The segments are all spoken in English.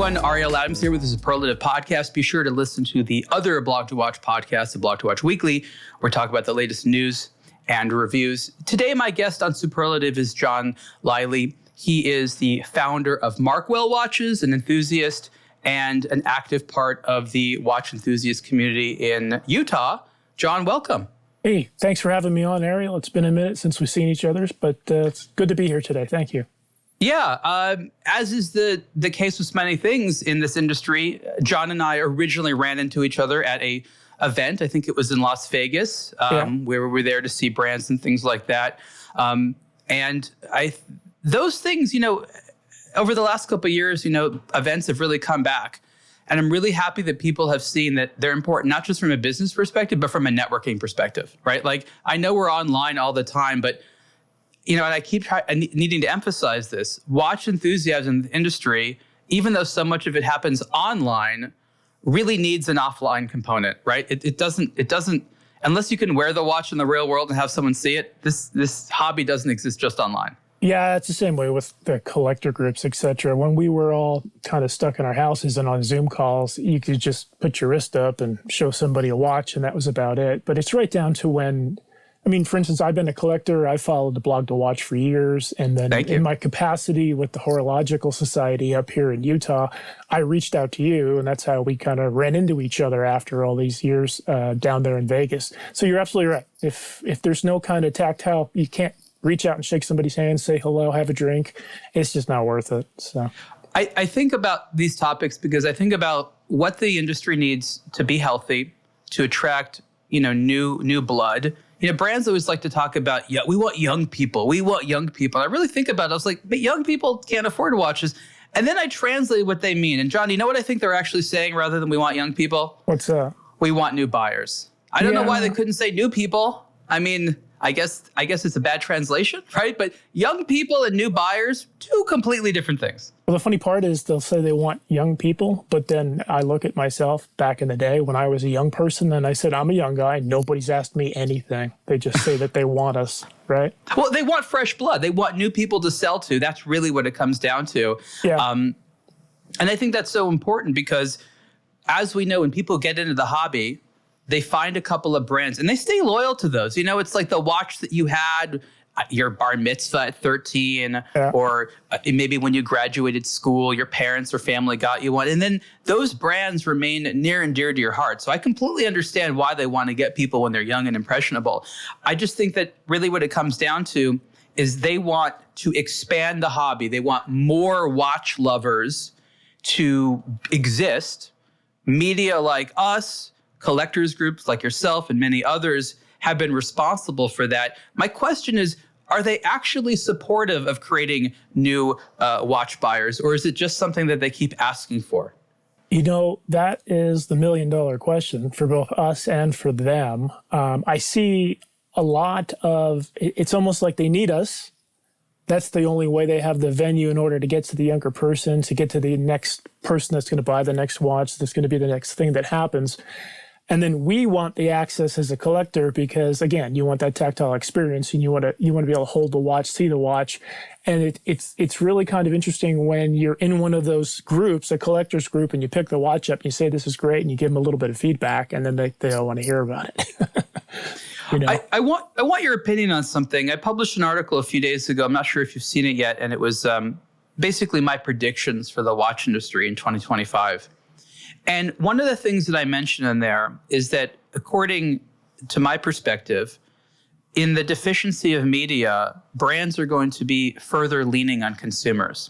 everyone. Ariel Adams here with the Superlative Podcast. Be sure to listen to the other aBlogtoWatch podcast, aBlogtoWatch Weekly, where we talk about the latest news and reviews. Today, my guest on Superlative is John Liley. He is the founder of Markwell Watches, an enthusiast and an active part of the watch enthusiast community in Utah. John, welcome. Hey, thanks for having me on, Ariel. It's been a minute since we've seen each other, but it's good to be here today. Thank you. Yeah, as is the case with many things in this industry, John and I originally ran into each other at a event. I think it was in Las Vegas, where we were there to see brands and things like that. Those things, over the last couple of years, events have really come back. And I'm really happy that people have seen that they're important, not just from a business perspective, but from a networking perspective, right? Like, I know we're online all the time, but and I keep needing to emphasize this. Watch enthusiasm in the industry, even though so much of it happens online, really needs an offline component, right? It doesn't, unless you can wear the watch in the real world and have someone see it, this hobby doesn't exist just online. Yeah, it's the same way with the collector groups, et cetera. When we were all kind of stuck in our houses and on Zoom calls, you could just put your wrist up and show somebody a watch, and that was about it. But it's right down to when, for instance, I've been a collector. I followed aBlogtoWatch for years. And then in my capacity with the Horological Society up here in Utah, I reached out to you, and that's how we kind of ran into each other after all these years down there in Vegas. So you're absolutely right. If there's no kind of tactile, you can't reach out and shake somebody's hand, say hello, have a drink. It's just not worth it. So I think about these topics because I think about what the industry needs to be healthy, to attract, new blood. Brands always like to talk about, we want young people. We want young people. And I really think about it. I was like, but young people can't afford watches. And then I translate what they mean. And John, you know what I think they're actually saying rather than we want young people? What's that? We want new buyers. I don't know why they couldn't say new people. I guess it's a bad translation, right? But young people and new buyers, two completely different things. Well, the funny part is they'll say they want young people, but then I look at myself back in the day when I was a young person and I said, I'm a young guy. Nobody's asked me anything. They just say that they want us, right? Well, they want fresh blood. They want new people to sell to. That's really what it comes down to. Yeah. And I think that's so important because as we know, when people get into the hobby, they find a couple of brands and they stay loyal to those. It's like the watch that you had at your bar mitzvah at 13, or maybe when you graduated school, your parents or family got you one. And then those brands remain near and dear to your heart. So I completely understand why they want to get people when they're young and impressionable. I just think that really what it comes down to is they want to expand the hobby. They want more watch lovers to exist. Media like us, collectors groups like yourself and many others have been responsible for that. My question is, are they actually supportive of creating new watch buyers, or is it just something that they keep asking for? That is the $1 million question for both us and for them. I see a lot of, it's almost like they need us. That's the only way they have the venue in order to get to the younger person, to get to the next person that's going to buy the next watch, that's going to be the next thing that happens. And then we want the access as a collector because, again, you want that tactile experience and you want to be able to hold the watch, see the watch. And it's really kind of interesting when you're in one of those groups, a collector's group, and you pick the watch up and you say, this is great, and you give them a little bit of feedback, and then they all want to hear about it. I want your opinion on something. I published an article a few days ago. I'm not sure if you've seen it yet. And it was basically my predictions for the watch industry in 2025. And one of the things that I mentioned in there is that according to my perspective, in the deficiency of media, brands are going to be further leaning on consumers.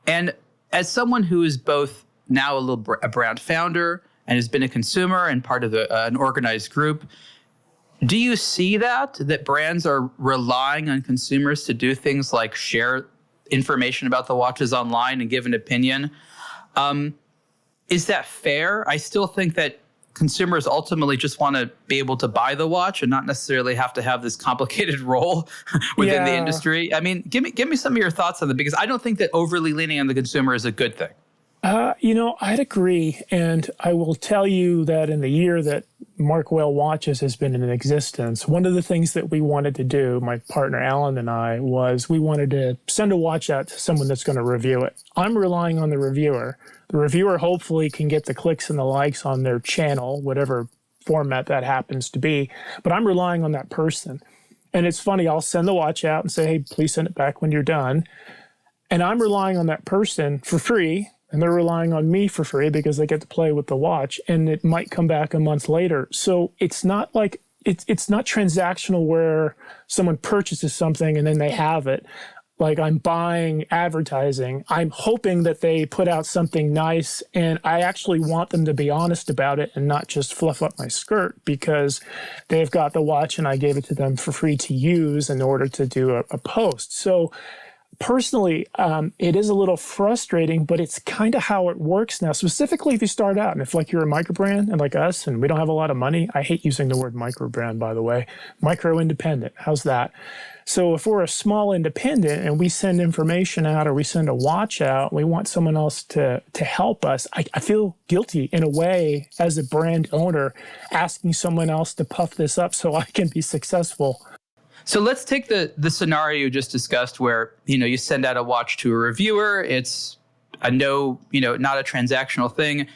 And as someone who is both now a brand founder and has been a consumer and part of an organized group, do you see that brands are relying on consumers to do things like share information about the watches online and give an opinion? Is that fair? I still think that consumers ultimately just want to be able to buy the watch and not necessarily have to have this complicated role within the industry. Give me some of your thoughts on that, because I don't think that overly leaning on the consumer is a good thing. I'd agree. And I will tell you that in the year that Markwell Watches has been in existence, one of the things that we wanted to do, my partner Alan and I, was we wanted to send a watch out to someone that's going to review it. I'm relying on the reviewer. The reviewer hopefully can get the clicks and the likes on their channel, whatever format that happens to be, but I'm relying on that person. And it's funny, I'll send the watch out and say, hey, please send it back when you're done. And I'm relying on that person for free, and they're relying on me for free because they get to play with the watch, and it might come back a month later. So it's not like, it's not transactional where someone purchases something and then they have it. Like I'm buying advertising. I'm hoping that they put out something nice, and I actually want them to be honest about it and not just fluff up my skirt because they've got the watch and I gave it to them for free to use in order to do a post. So personally, it is a little frustrating, but it's kind of how it works now, specifically if you start out. And if like you're a micro brand and like us, and we don't have a lot of money, I hate using the word micro brand, by the way, micro independent. How's that? So if we're a small independent and we send information out or we send a watch out, we want someone else to help us. I feel guilty in a way as a brand owner asking someone else to puff this up so I can be successful. So let's take the scenario you just discussed where, you send out a watch to a reviewer. It's not a transactional thing.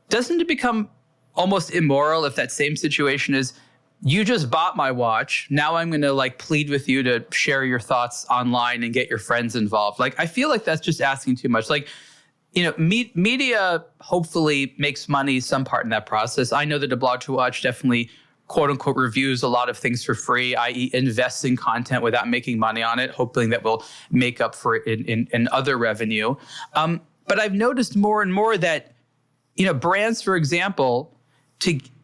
Doesn't it become almost immoral if that same situation is, you just bought my watch. Now I'm going to plead with you to share your thoughts online and get your friends involved. I feel like that's just asking too much. Media hopefully makes money some part in that process. I know that aBlogtoWatch definitely quote unquote reviews a lot of things for free, i.e. invests in content without making money on it, hoping that will make up for it in other revenue. But I've noticed more and more that, brands, for example,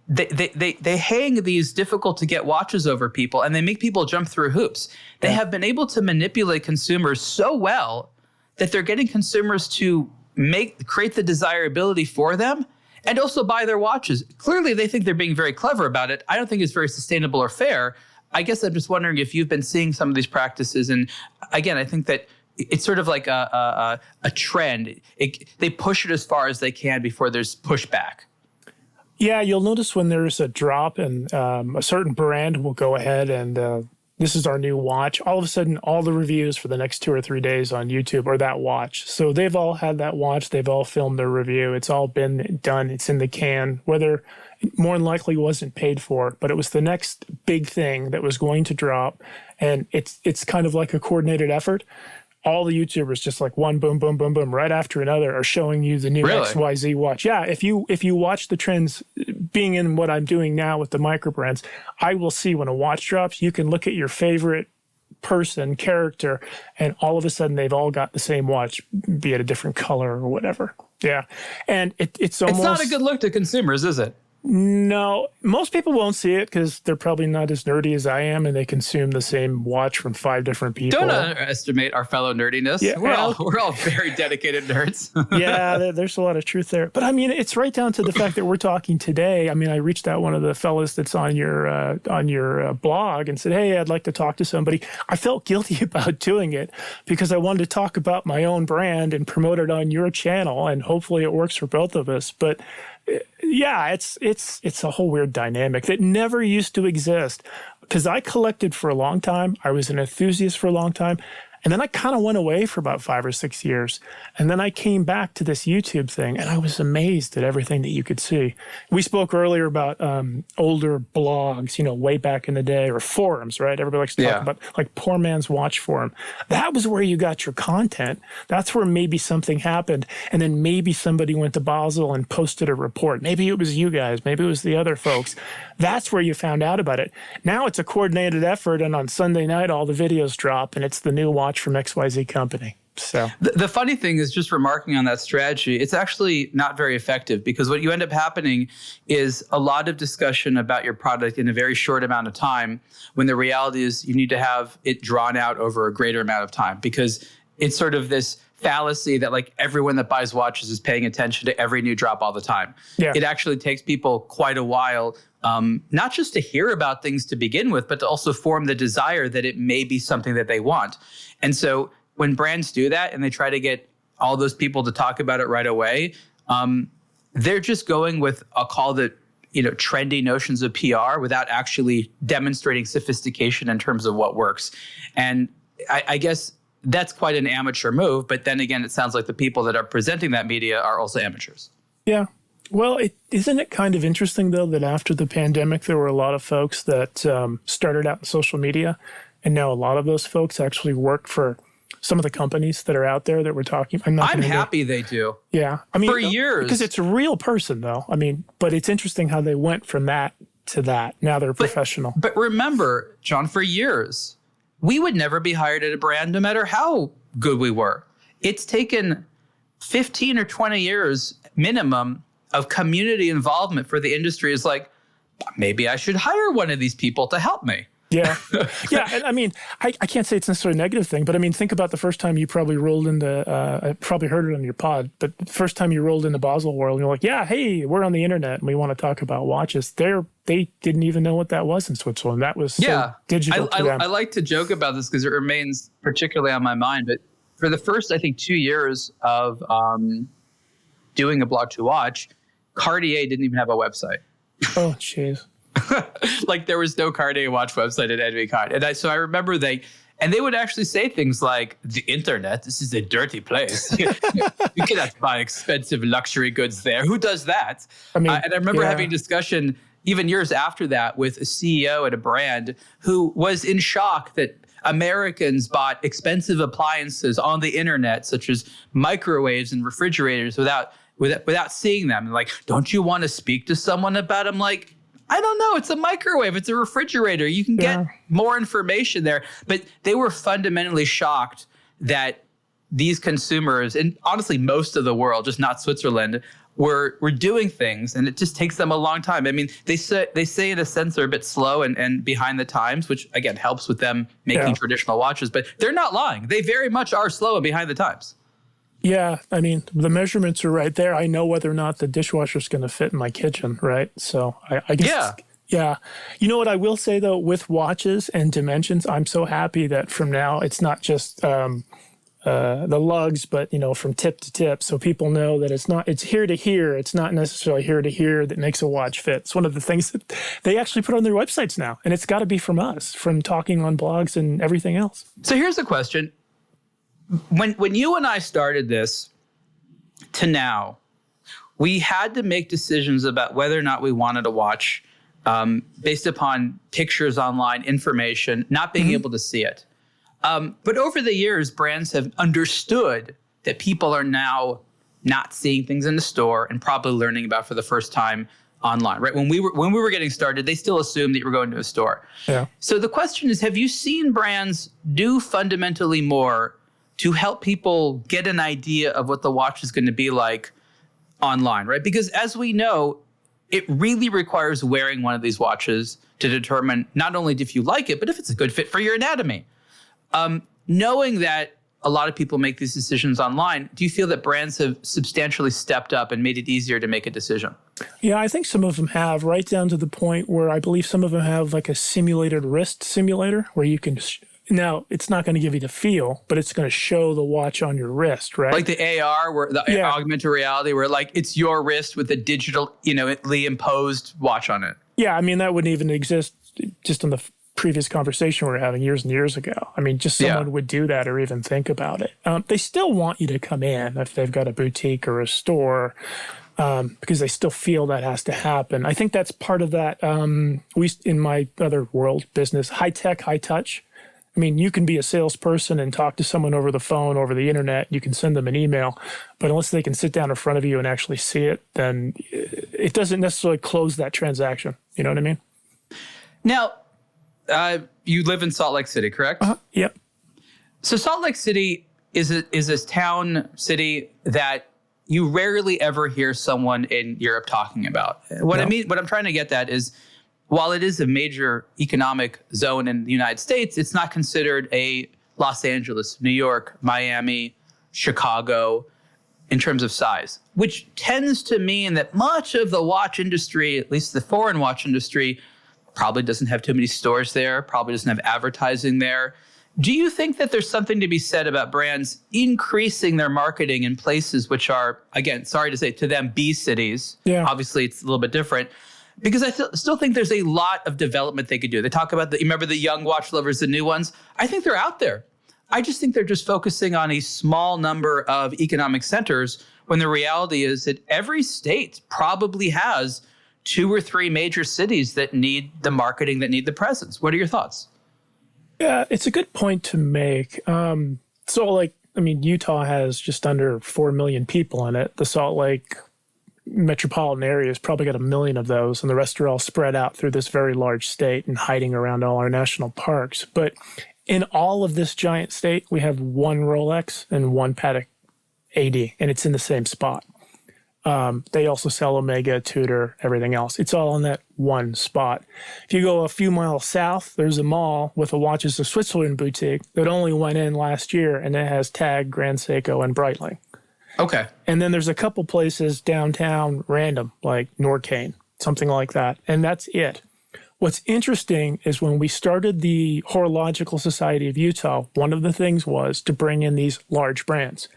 they hang these difficult to get watches over people and they make people jump through hoops. They have been able to manipulate consumers so well that they're getting consumers to create the desirability for them and also buy their watches. Clearly, they think they're being very clever about it. I don't think it's very sustainable or fair. I guess I'm just wondering if you've been seeing some of these practices. And again, I think that it's sort of like a trend. They push it as far as they can before there's pushback. Yeah, you'll notice when there's a drop and a certain brand will go ahead and this is our new watch. All of a sudden, all the reviews for the next 2 or 3 days on YouTube are that watch. So they've all had that watch. They've all filmed their review. It's all been done. It's in the can, whether more than likely wasn't paid for, but it was the next big thing that was going to drop. And it's kind of like a coordinated effort. All the YouTubers, just like one, boom, boom, boom, boom, right after another, are showing you the new XYZ watch. Yeah, if you watch the trends, being in what I'm doing now with the micro brands, I will see when a watch drops, you can look at your favorite person, character, and all of a sudden they've all got the same watch, be it a different color or whatever. Yeah, and it's almost... It's not a good look to consumers, is it? No, most people won't see it because they're probably not as nerdy as I am, and they consume the same watch from 5 different people. Don't underestimate our fellow nerdiness. Yeah, we're all very dedicated nerds. Yeah, there's a lot of truth there. But I mean, it's right down to the fact that we're talking today. I mean, I reached out one of the fellas that's on your blog and said, "Hey, I'd like to talk to somebody." I felt guilty about doing it because I wanted to talk about my own brand and promote it on your channel, and hopefully it works for both of us. But yeah, it's a whole weird dynamic that never used to exist because I collected for a long time. I was an enthusiast for a long time. And then I kind of went away for about 5 or 6 years. And then I came back to this YouTube thing, and I was amazed at everything that you could see. We spoke earlier about older blogs, way back in the day, or forums, right? Everybody likes to talk about like Poor Man's Watch Forum. That was where you got your content. That's where maybe something happened. And then maybe somebody went to Basel and posted a report. Maybe it was you guys. Maybe it was the other folks. That's where you found out about it. Now it's a coordinated effort, and on Sunday night, all the videos drop, and it's the new watch from XYZ company. So the funny thing is, just remarking on that strategy, it's actually not very effective because what you end up happening is a lot of discussion about your product in a very short amount of time, when the reality is you need to have it drawn out over a greater amount of time, because it's sort of this fallacy that like everyone that buys watches is paying attention to every new drop all the time. Yeah. It actually takes people quite a while, not just to hear about things to begin with, but to also form the desire that it may be something that they want. And so when brands do that and they try to get all those people to talk about it right away. They're just going with, I'll call it, trendy notions of PR without actually demonstrating sophistication in terms of what works. And I guess that's quite an amateur move. But then again, it sounds like the people that are presenting that media are also amateurs. Yeah. Well, isn't it kind of interesting, though, that after the pandemic, there were a lot of folks that started out in social media, and now a lot of those folks actually work for some of the companies that are out there that we're talking. I'm happy they do. Yeah. For years. Because it's a real person, though. But it's interesting how they went from that to that. Now they're professional. But remember, John, for years, we would never be hired at a brand no matter how good we were. It's taken 15 or 20 years minimum of community involvement for the industry. Is like, maybe I should hire one of these people to help me. Yeah. Yeah. And I can't say it's necessarily a negative thing, but think about the first time you probably rolled into, I probably heard it on your pod, but the first time you rolled into Basel World, and you're like, yeah, hey, we're on the internet and we want to talk about watches. They didn't even know what that was in Switzerland. That was so digital to them. I like to joke about this because it remains particularly on my mind, but for the first, I think, 2 years of doing aBlogtoWatch, Cartier didn't even have a website. Oh, jeez. Like there was no Cartier watch website at any kind. And so I remember they would actually say things like, the internet, this is a dirty place. You cannot buy expensive luxury goods there. Who does that? And I remember having a discussion even years after that with a CEO at a brand who was in shock that Americans bought expensive appliances on the internet, such as microwaves and refrigerators without seeing them. And like, don't you want to speak to someone about them? Like, I don't know. It's a microwave. It's a refrigerator. You can get more information there. But they were fundamentally shocked that these consumers, and honestly, most of the world, just not Switzerland, were doing things, and it just takes them a long time. They say in a sense they're a bit slow and behind the times, which again helps with them making traditional watches. But they're not lying. They very much are slow and behind the times. Yeah, the measurements are right there. I know whether or not the dishwasher's going to fit in my kitchen, right? So I guess, yeah. You know what I will say, though, with watches and dimensions, I'm so happy that from now it's not just the lugs, but, from tip to tip. So people know that it's here to here. It's not necessarily here to here that makes a watch fit. It's one of the things that they actually put on their websites now. And it's got to be from us, from talking on blogs and everything else. So here's the question. When you and I started this to now, we had to make decisions about whether or not we wanted a watch based upon pictures online, information, not being able to see it. But over the years, brands have understood that people are now not seeing things in the store and probably learning about for the first time online, right? When we were getting started, they still assumed that you were going to a store. Yeah. So the question is, have you seen brands do fundamentally more to help people get an idea of what the watch is going to be like online, right? Because as we know, it really requires wearing one of these watches to determine not only if you like it, but if it's a good fit for your anatomy. Knowing that a lot of people make these decisions online, do you feel that brands have substantially stepped up and made it easier to make a decision? Yeah, I think some of them have, right down to the point where I believe some of them have like a simulated wrist simulator where you can... Now, it's not going to give you the feel, but it's going to show the watch on your wrist, right? Like the AR, where the augmented reality, where like it's your wrist with a digitally imposed watch on it. Yeah, that wouldn't even exist just in the previous conversation we were having years and years ago. Just someone would do that or even think about it. They still want you to come in if they've got a boutique or a store, because they still feel that has to happen. I think that's part of that. In my other world business, high tech, high touch. You can be a salesperson and talk to someone over the phone, over the internet. You can send them an email, but unless they can sit down in front of you and actually see it, then it doesn't necessarily close that transaction. You know what I mean? Now, you live in Salt Lake City, correct? Yep. So Salt Lake City is a town, city that you rarely ever hear someone in Europe talking about. What I'm trying to get at is, while it is a major economic zone in the United States, it's not considered a Los Angeles, New York, Miami, Chicago in terms of size, which tends to mean that much of the watch industry, at least the foreign watch industry, probably doesn't have too many stores there, probably doesn't have advertising there. Do you think that there's something to be said about brands increasing their marketing in places which are, again, sorry to say, to them, B cities? Yeah. Obviously, it's a little bit different. Because I still think there's a lot of development they could do. They talk about, you remember the young watch lovers, the new ones? I think they're out there. I just think they're just focusing on a small number of economic centers when the reality is that every state probably has 2 or 3 major cities that need the marketing, that need the presence. What are your thoughts? Yeah, it's a good point to make. Utah has just under 4 million people in it. The Salt Lake metropolitan area has probably got 1 million of those, and the rest are all spread out through this very large state and hiding around all our national parks. But in all of this giant state, we have 1 Rolex and 1 Patek AD, and it's in the same spot. They also sell Omega, Tudor, everything else. It's all in that one spot. If you go a few miles south, there's a mall with a Watches of Switzerland boutique that only went in last year, and it has TAG, Grand Seiko, and Breitling. Okay. And then there's a couple places downtown random, like Norcane, something like that. And that's it. What's interesting is when we started the Horological Society of Utah, one of the things was to bring in these large brands.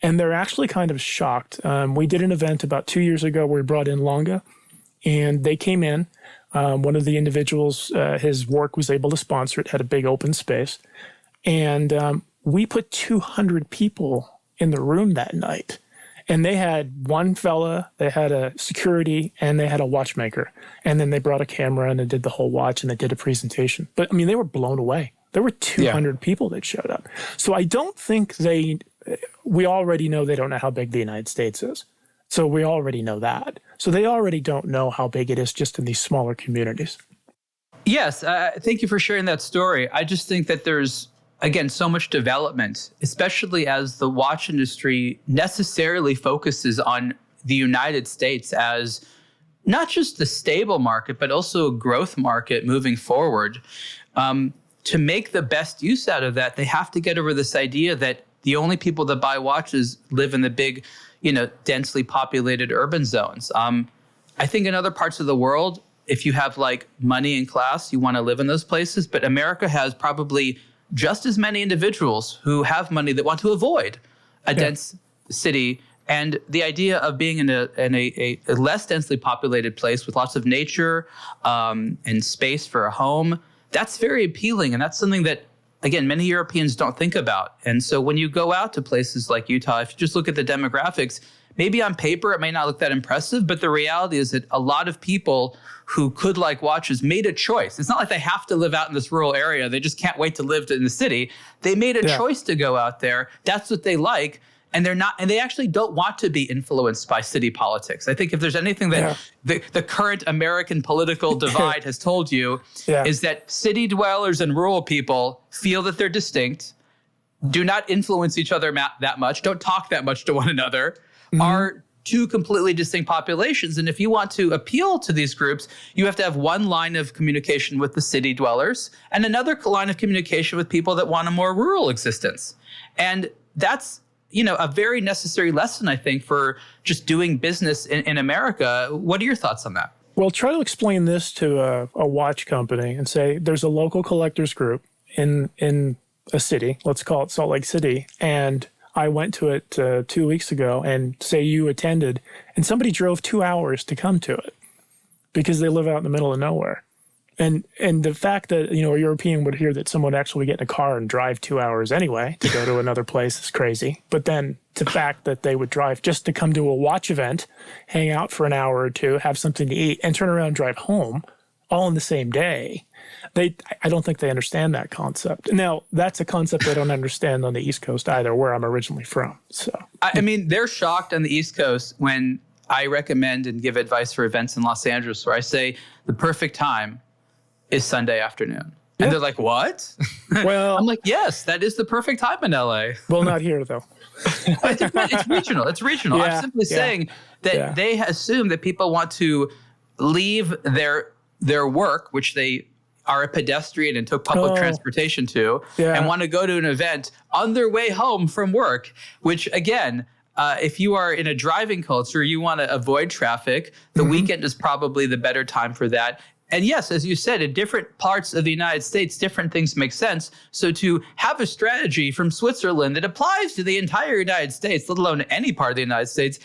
And they're actually kind of shocked. We did an event about 2 years ago where we brought in Longa, and they came in. One of the individuals, his work was able to sponsor it, had a big open space. And we put 200 people in the room that night. And they had one fella, they had a security, and they had a watchmaker. And then they brought a camera and they did the whole watch and they did a presentation. But I mean, they were blown away. There were 200 people that showed up. So I don't think we already know they don't know how big the United States is. So we already know that. So they already don't know how big it is just in these smaller communities. Yes, thank you for sharing that story. I just think that there's, again, so much development, especially as the watch industry necessarily focuses on the United States as not just the stable market, but also a growth market moving forward. To make the best use out of that, they have to get over this idea that the only people that buy watches live in the big, densely populated urban zones. I think in other parts of the world, if you have like money and class, you want to live in those places. But America has probably just as many individuals who have money that want to avoid a dense city. And the idea of being in a less densely populated place with lots of nature and space for a home, that's very appealing. And that's something that, again, many Europeans don't think about. And so when you go out to places like Utah, if you just look at the demographics, maybe on paper it may not look that impressive, but the reality is that a lot of people who could like watches made a choice. It's not like they have to live out in this rural area. They just can't wait to live in the city. They made a choice to go out there. That's what they like. And they actually don't want to be influenced by city politics. I think if there's anything that the current American political divide has told you is that city dwellers and rural people feel that they're distinct, do not influence each other that much, don't talk that much to one another, are two completely distinct populations. And if you want to appeal to these groups, you have to have one line of communication with the city dwellers and another line of communication with people that want a more rural existence. And that's a very necessary lesson, I think, for just doing business in America. What are your thoughts on that? Well, try to explain this to a watch company and say there's a local collectors group in a city, let's call it Salt Lake City, and I went to it 2 weeks ago, and say you attended, and somebody drove 2 hours to come to it because they live out in the middle of nowhere. And the fact that, a European would hear that someone would actually get in a car and drive 2 hours anyway to go to another place is crazy. But then the fact that they would drive just to come to a watch event, hang out for an hour or two, have something to eat, and turn around and drive home all in the same day, I don't think they understand that concept. Now, that's a concept they don't understand on the East Coast either, where I'm originally from. So I mean, they're shocked on the East Coast when I recommend and give advice for events in Los Angeles where I say the perfect time is Sunday afternoon. And they're like, what? Well, I'm like, yes, that is the perfect time in LA. Well, not here, though. It's regional. It's regional. I'm simply saying that they assume that people want to leave their work, which they are a pedestrian and took public transportation to, and want to go to an event on their way home from work, which, again, if you are in a driving culture, you want to avoid traffic. The weekend is probably the better time for that. And yes, as you said, in different parts of the United States, different things make sense. So to have a strategy from Switzerland that applies to the entire United States, let alone any part of the United States,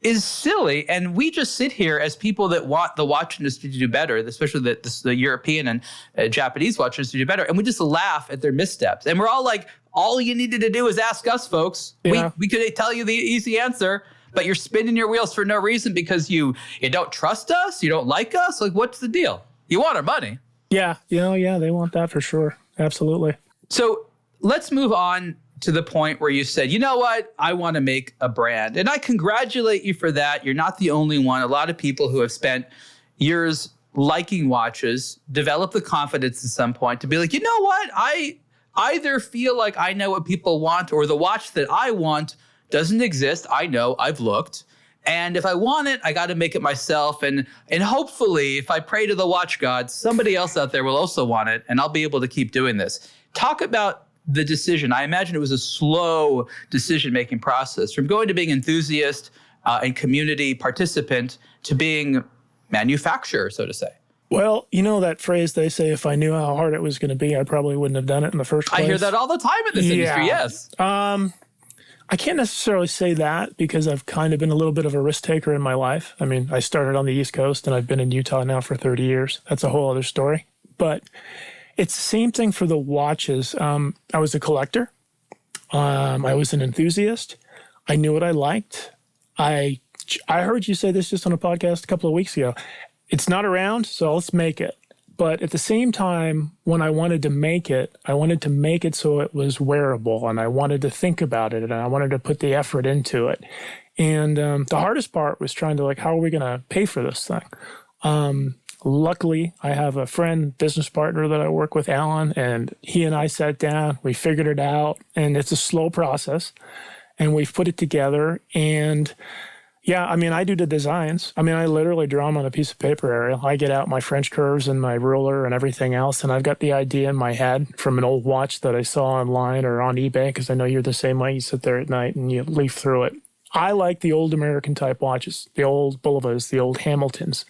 is silly. And we just sit here as people that want the watch industry to do better, especially the European and Japanese watch industry to do better. And we just laugh at their missteps. And we're all like, all you needed to do is ask us, folks. Yeah. We could tell you the easy answer. But you're spinning your wheels for no reason because you don't trust us, you don't like us. Like, what's the deal? You want our money. Yeah, they want that for sure. Absolutely. So let's move on to the point where you said, you know what? I want to make a brand. And I congratulate you for that. You're not the only one. A lot of people who have spent years liking watches develop the confidence at some point to be like, you know what? I either feel like I know what people want or the watch that I want doesn't exist. I know, I've looked. And if I want it, I got to make it myself. And hopefully, if I pray to the watch gods, somebody else out there will also want it, and I'll be able to keep doing this. Talk about the decision. I imagine it was a slow decision-making process from going to being enthusiast and community participant to being manufacturer, so to say. Well, you know that phrase they say, if I knew how hard it was going to be, I probably wouldn't have done it in the first place. I hear that all the time in this industry, yes. I can't necessarily say that because I've kind of been a little bit of a risk taker in my life. I mean, I started on the East Coast and I've been in Utah now for 30 years. That's a whole other story. But it's the same thing for the watches. I was a collector. I was an enthusiast. I knew what I liked. I heard you say this just on a podcast a couple of weeks ago. It's not around, so let's make it. But at the same time, when I wanted to make it so it was wearable, and I wanted to think about it, and I wanted to put the effort into it. And the hardest part was trying to, like, how are we going to pay for this thing? Luckily, I have a friend, business partner that I work with, Alan, and he and I sat down, we figured it out, and it's a slow process, and we've put it together. And yeah, I mean, I do the designs. I mean, I literally draw them on a piece of paper, Ariel. I get out my French curves and my ruler and everything else, and I've got the idea in my head from an old watch that I saw online or on eBay, because I know you're the same way. You sit there at night and you leaf through it. I like the old American type watches, the old Bulivas, the old Hamiltons.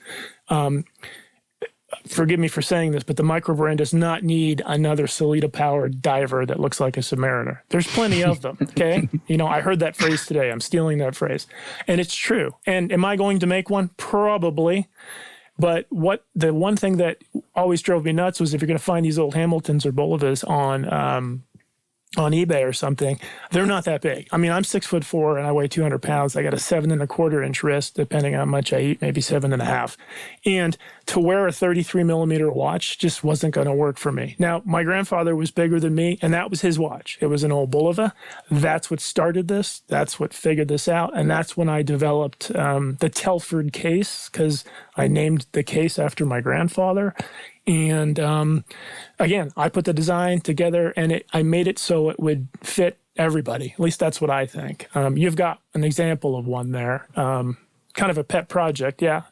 Forgive me for saying this, but the micro brand does not need another Sellita-powered diver that looks like a Submariner. There's plenty of them, okay? You know, I heard that phrase today. I'm stealing that phrase. And it's true. And am I going to make one? Probably. But the one thing that always drove me nuts was if you're going to find these old Hamiltons or Bolivas on eBay or something, they're not that big. I mean, I'm 6'4" and I weigh 200 pounds. I got a 7¼ inch wrist, depending on how much I eat, maybe 7.5. And to wear a 33 millimeter watch just wasn't going to work for me. Now, my grandfather was bigger than me, and that was his watch. It was an old Bulova. That's what started this. That's what figured this out. And that's when I developed the Telford case, because I named the case after my grandfather. And again, I put the design together, and I made it so it would fit everybody. At least that's what I think. You've got an example of one there, kind of a pet project. Yeah.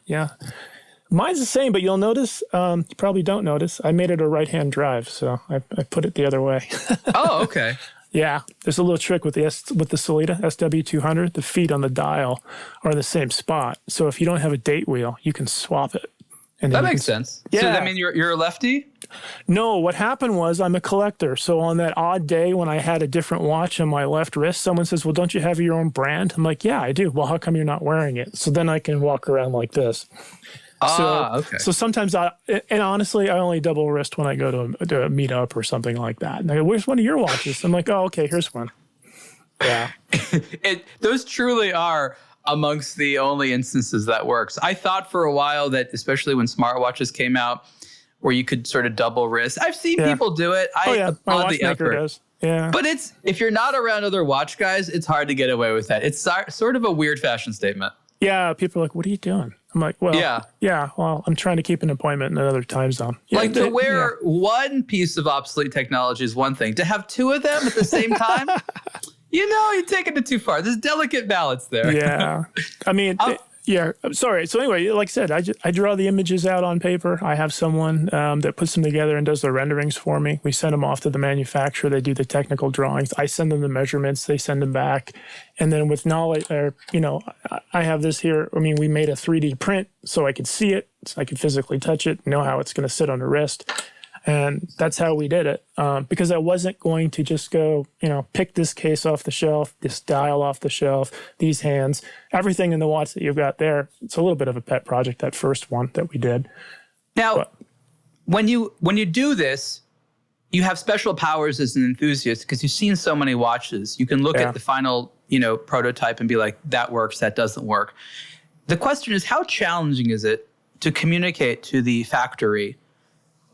Mine's the same, but you'll notice, you probably don't notice, I made it a right-hand drive, so I put it the other way. Oh, okay. Yeah, there's a little trick with the Sellita SW200. The feet on the dial are the same spot. So if you don't have a date wheel, you can swap it. And that makes sense. Yeah. So that mean you're a lefty? No, what happened was I'm a collector. So on that odd day when I had a different watch on my left wrist, someone says, well, don't you have your own brand? I'm like, yeah, I do. Well, how come you're not wearing it? So then I can walk around like this. Okay. So sometimes and honestly, I only double wrist when I go to a meetup or something like that. And I go, where's one of your watches? I'm like, oh, okay, here's one. Yeah. Those truly are amongst the only instances that works. I thought for a while that, especially when smartwatches came out, where you could sort of double wrist. I've seen people do it. My applaud the watchmaker effort. does. Yeah. But if you're not around other watch guys, it's hard to get away with that. It's sort of a weird fashion statement. Yeah, people are like, what are you doing? I'm like, well, well, I'm trying to keep an appointment in another time zone. Yeah, like to wear one piece of obsolete technology is one thing. To have two of them at the same time, you're taking it too far. There's delicate balance there. Yeah. I mean, Yeah, sorry. So anyway, like I said, I draw the images out on paper. I have someone that puts them together and does the renderings for me. We send them off to the manufacturer. They do the technical drawings. I send them the measurements. They send them back. And then with knowledge, I have this here. I mean, we made a 3D print so I could see it, so I could physically touch it, know how it's going to sit on the wrist. And that's how we did it, because I wasn't going to just go, pick this case off the shelf, this dial off the shelf, these hands, everything in the watch that you've got there. It's a little bit of a pet project, that first one that we did. Now, when you do this, you have special powers as an enthusiast because you've seen so many watches. You can look at the final, prototype and be like, that works, that doesn't work. The question is, how challenging is it to communicate to the factory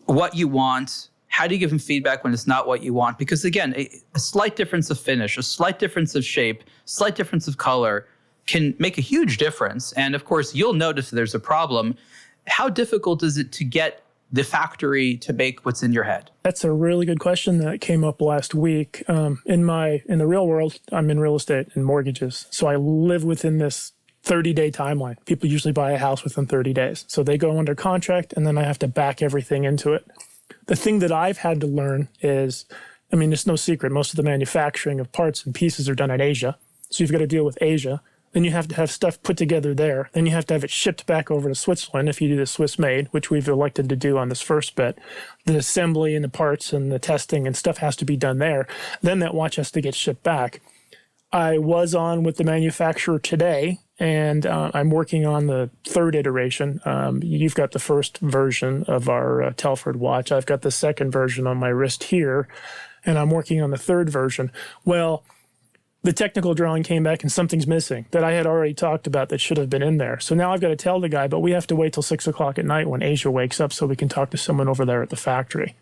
what you want? How do you give them feedback when it's not what you want? Because again, a slight difference of finish, a slight difference of shape, slight difference of color can make a huge difference. And of course, you'll notice there's a problem. How difficult is it to get the factory to make what's in your head? That's a really good question that came up last week. In the real world, I'm in real estate and mortgages. So I live within this 30-day timeline. People usually buy a house within 30 days. So they go under contract, and then I have to back everything into it. The thing that I've had to learn is, it's no secret, most of the manufacturing of parts and pieces are done in Asia. So you've got to deal with Asia. Then you have to have stuff put together there. Then you have to have it shipped back over to Switzerland if you do the Swiss made, which we've elected to do on this first bit. The assembly and the parts and the testing and stuff has to be done there. Then that watch has to get shipped back. I was on with the manufacturer today, and I'm working on the third iteration. You've got the first version of our Telford watch. I've got the second version on my wrist here, and I'm working on the third version. Well, the technical drawing came back and something's missing that I had already talked about that should have been in there. So now I've got to tell the guy, but we have to wait till 6 o'clock at night when Asia wakes up so we can talk to someone over there at the factory.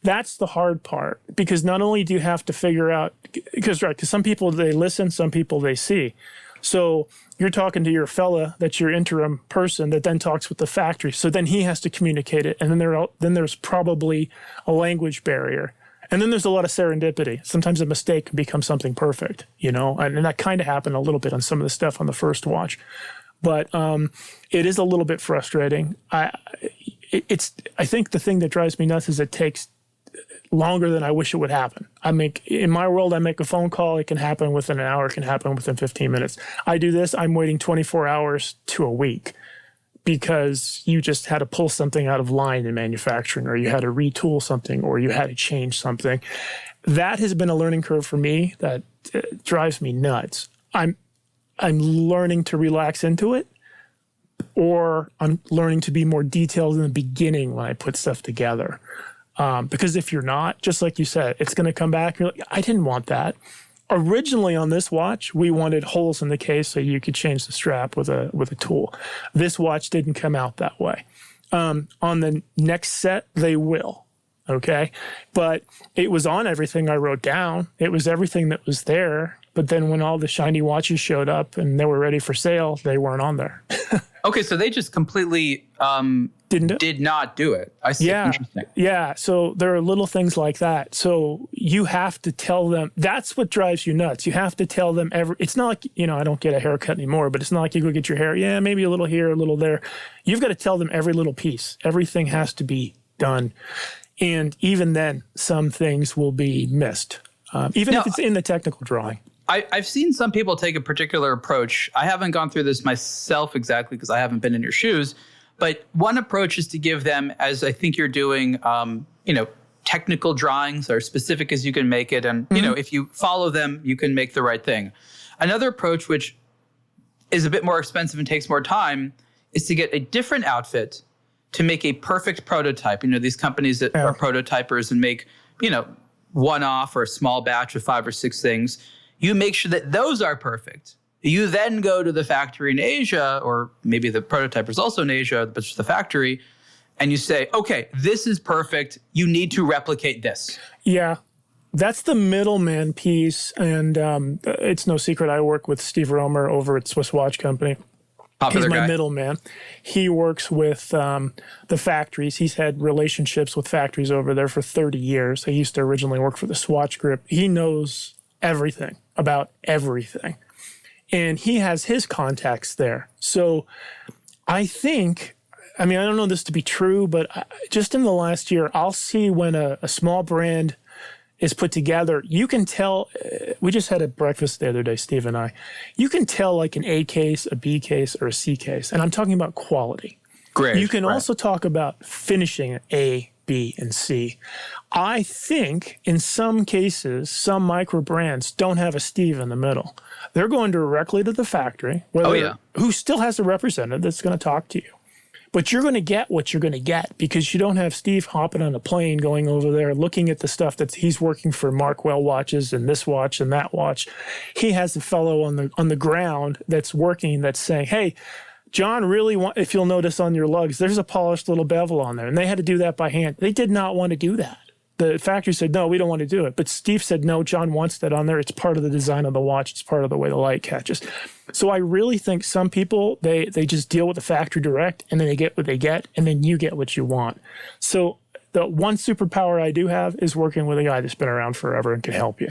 That's the hard part, because not only do you have to figure out, because some people, they listen, some people they see. So you're talking to your fella that's your interim person that then talks with the factory. So then he has to communicate it. And then there's probably a language barrier. And then there's a lot of serendipity. Sometimes a mistake can become something perfect, and that kind of happened a little bit on some of the stuff on the first watch. But it is a little bit frustrating. I think the thing that drives me nuts is it takes longer than I wish it would happen. In my world, I make a phone call. It can happen within an hour. It can happen within 15 minutes. I do this. I'm waiting 24 hours to a week, because you just had to pull something out of line in manufacturing, or you had to retool something, or you had to change something. That has been a learning curve for me that drives me nuts. I'm learning to relax into it, or I'm learning to be more detailed in the beginning when I put stuff together. Because if you're not, just like you said, it's going to come back. You're like, I didn't want that. Originally on this watch, we wanted holes in the case so you could change the strap with a tool. This watch didn't come out that way. On the next set, they will. Okay. But it was on everything I wrote down. It was everything that was there. But then when all the shiny watches showed up and they were ready for sale, they weren't on there. Okay, so they just completely did not do it. I see. Yeah. Interesting. Yeah. So there are little things like that. So you have to tell them. That's what drives you nuts. You have to tell them it's not like, I don't get a haircut anymore, but it's not like you go get your hair. Yeah, maybe a little here, a little there. You've got to tell them every little piece. Everything has to be done. And even then, some things will be missed, even if it's in the technical drawing. I've seen some people take a particular approach. I haven't gone through this myself exactly because I haven't been in your shoes. But one approach is to give them, as I think you're doing, technical drawings, or specific as you can make it. And, if you follow them, you can make the right thing. Another approach, which is a bit more expensive and takes more time, is to get a different outfit to make a perfect prototype. These companies that are prototypers and make, one-off or a small batch of 5 or 6 things. You make sure that those are perfect. You then go to the factory in Asia, or maybe the prototyper is also in Asia, but it's the factory, and you say, okay, this is perfect. You need to replicate this. Yeah, that's the middleman piece. And it's no secret I work with Steve Romer over at Swiss Watch Company. Popular He's my middleman. He works with the factories. He's had relationships with factories over there for 30 years. He used to originally work for the Swatch Group. He knows everything about everything. and he has his contacts there. So I think, I don't know this to be true, but just in the last year, I'll see when a small brand is put together. You can tell, we just had a breakfast the other day, Steve and I. You can tell like an A case, a B case, or a C case. And I'm talking about quality. Great. You can also talk about finishing A, B, and C. I think in some cases, some micro brands don't have a Steve in the middle. They're going directly to the factory, who still has a representative that's going to talk to you. But you're going to get what you're going to get because you don't have Steve hopping on a plane going over there looking at the stuff that he's working for Markwell Watches and this watch and that watch. He has a fellow on the ground that's working that's saying, hey, John really if you'll notice on your lugs, there's a polished little bevel on there. And they had to do that by hand. They did not want to do that. The factory said, no, we don't want to do it. But Steve said, no, John wants that on there. It's part of the design of the watch. It's part of the way the light catches. So I really think some people, they just deal with the factory direct, and then they get what they get, and then you get what you want. So the one superpower I do have is working with a guy that's been around forever and can help you.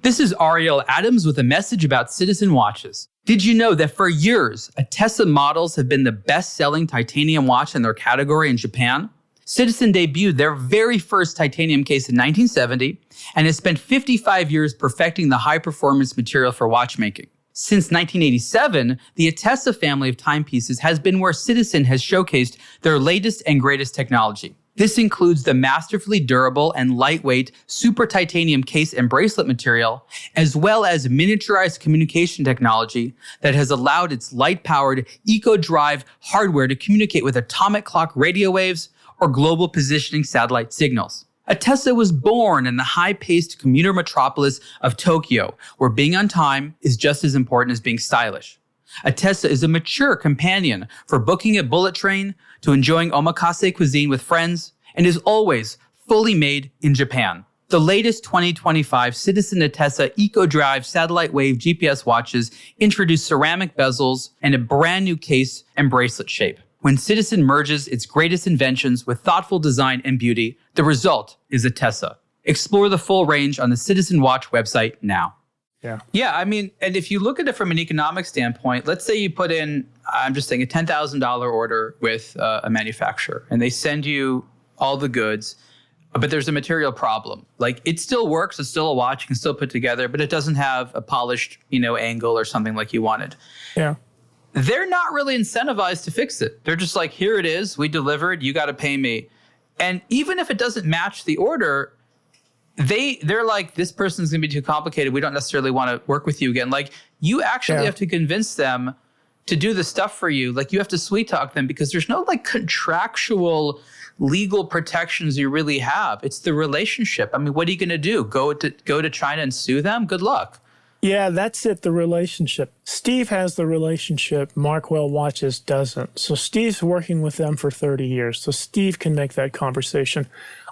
This is Ariel Adams with a message about Citizen watches. Did you know that for years, Atessa models have been the best-selling titanium watch in their category in Japan? Citizen debuted their very first titanium case in 1970 and has spent 55 years perfecting the high-performance material for watchmaking. Since 1987, the Atessa family of timepieces has been where Citizen has showcased their latest and greatest technology. This includes the masterfully durable and lightweight super titanium case and bracelet material, as well as miniaturized communication technology that has allowed its light-powered eco-drive hardware to communicate with atomic clock radio waves or global positioning satellite signals. Atessa was born in the high-paced commuter metropolis of Tokyo, where being on time is just as important as being stylish. Atessa is a mature companion for booking a bullet train to enjoying omakase cuisine with friends, and is always fully made in Japan. The latest 2025 Citizen Atessa Eco-Drive satellite wave GPS watches introduce ceramic bezels and a brand new case and bracelet shape. When Citizen merges its greatest inventions with thoughtful design and beauty, the result is Atessa. Explore the full range on the Citizen Watch website now. Yeah, and if you look at it from an economic standpoint, let's say you put in, I'm just saying, a $10,000 order with a manufacturer, and they send you all the goods, but there's a material problem. Like, it still works, it's still a watch, you can still put together, but it doesn't have a polished, angle or something like you wanted. Yeah. They're not really incentivized to fix it. They're just like, here it is, we delivered, you got to pay me. And even if it doesn't match the order, they're like, this person's going to be too complicated. We don't necessarily want to work with you again. Like, you actually have to convince them to do the stuff for you. Like, you have to sweet talk them because there's no like contractual legal protections you really have. It's the relationship. What are you going to do? Go to China and sue them? Good luck. Yeah, that's it, the relationship. Steve has the relationship, Markwell Watches doesn't. So Steve's working with them for 30 years. So Steve can make that conversation.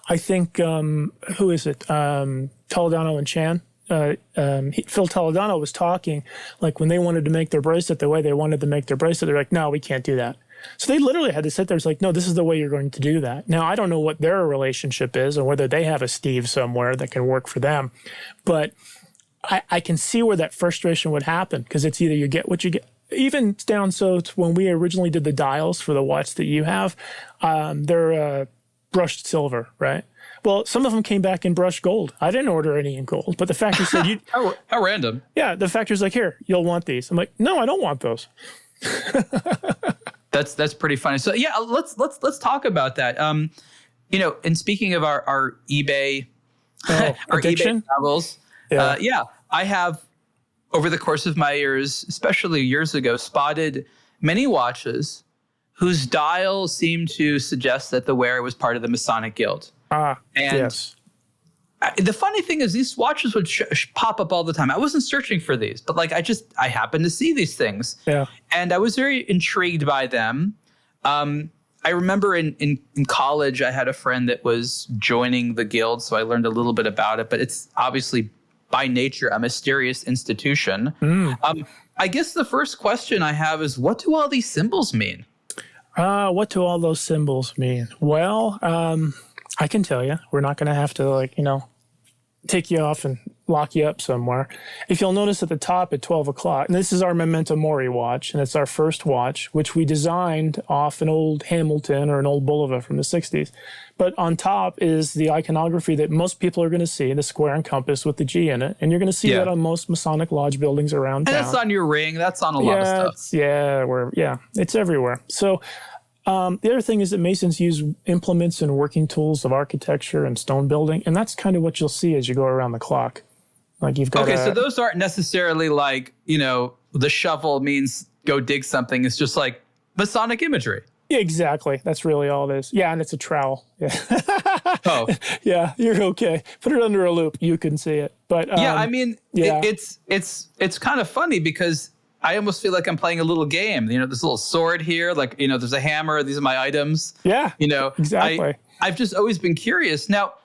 I think, who is it? Toledano and Chan. Phil Toledano was talking, like when they wanted to make their bracelet the way they wanted to make their bracelet, they're like, no, we can't do that. So they literally had to sit there. It's like, no, this is the way you're going to do that. Now, I don't know what their relationship is or whether they have a Steve somewhere that can work for them. But I can see where that frustration would happen because it's either you get what you get. Even down so to when we originally did the dials for the watch that you have, they're brushed silver, right? Well, some of them came back in brushed gold. I didn't order any in gold, but the factory said you. How random. Yeah, the factory's like, here, you'll want these. I'm like, no, I don't want those. That's pretty funny. So yeah, let's talk about that. And speaking of our eBay, our addiction? eBay travels, I have over the course of my years, especially years ago, spotted many watches whose dial seemed to suggest that the wearer was part of the Masonic Guild. Yes. The funny thing is these watches would pop up all the time. I wasn't searching for these, but I happened to see these things. Yeah. And I was very intrigued by them. I remember in college, I had a friend that was joining the guild, so I learned a little bit about it, but it's obviously by nature a mysterious institution. I guess the first question I have is, what do all these symbols mean? What do all those symbols mean? Well, I can tell you. We're not going to have to take you off and lock you up somewhere. If you'll notice at the top at 12 o'clock, and this is our Memento Mori watch, and it's our first watch, which we designed off an old Hamilton or an old Bulova from the 60s. But on top is the iconography that most people are going to see, the square and compass with the G in it. And you're going to see that on most Masonic lodge buildings around town. And that's on your ring. That's on a lot of stuff. It's everywhere. So the other thing is that Masons use implements and working tools of architecture and stone building. And that's kind of what you'll see as you go around the clock. Like you've got so those aren't necessarily like, the shovel means go dig something. It's just like Masonic imagery. Yeah, exactly. That's really all it is. Yeah, and it's a trowel. Yeah. Oh. Yeah, you're okay. Put it under a loop. You can see it. But it's kind of funny because I almost feel like I'm playing a little game. This little sword here, like, there's a hammer. These are my items. Yeah, exactly. I've just always been curious. Now,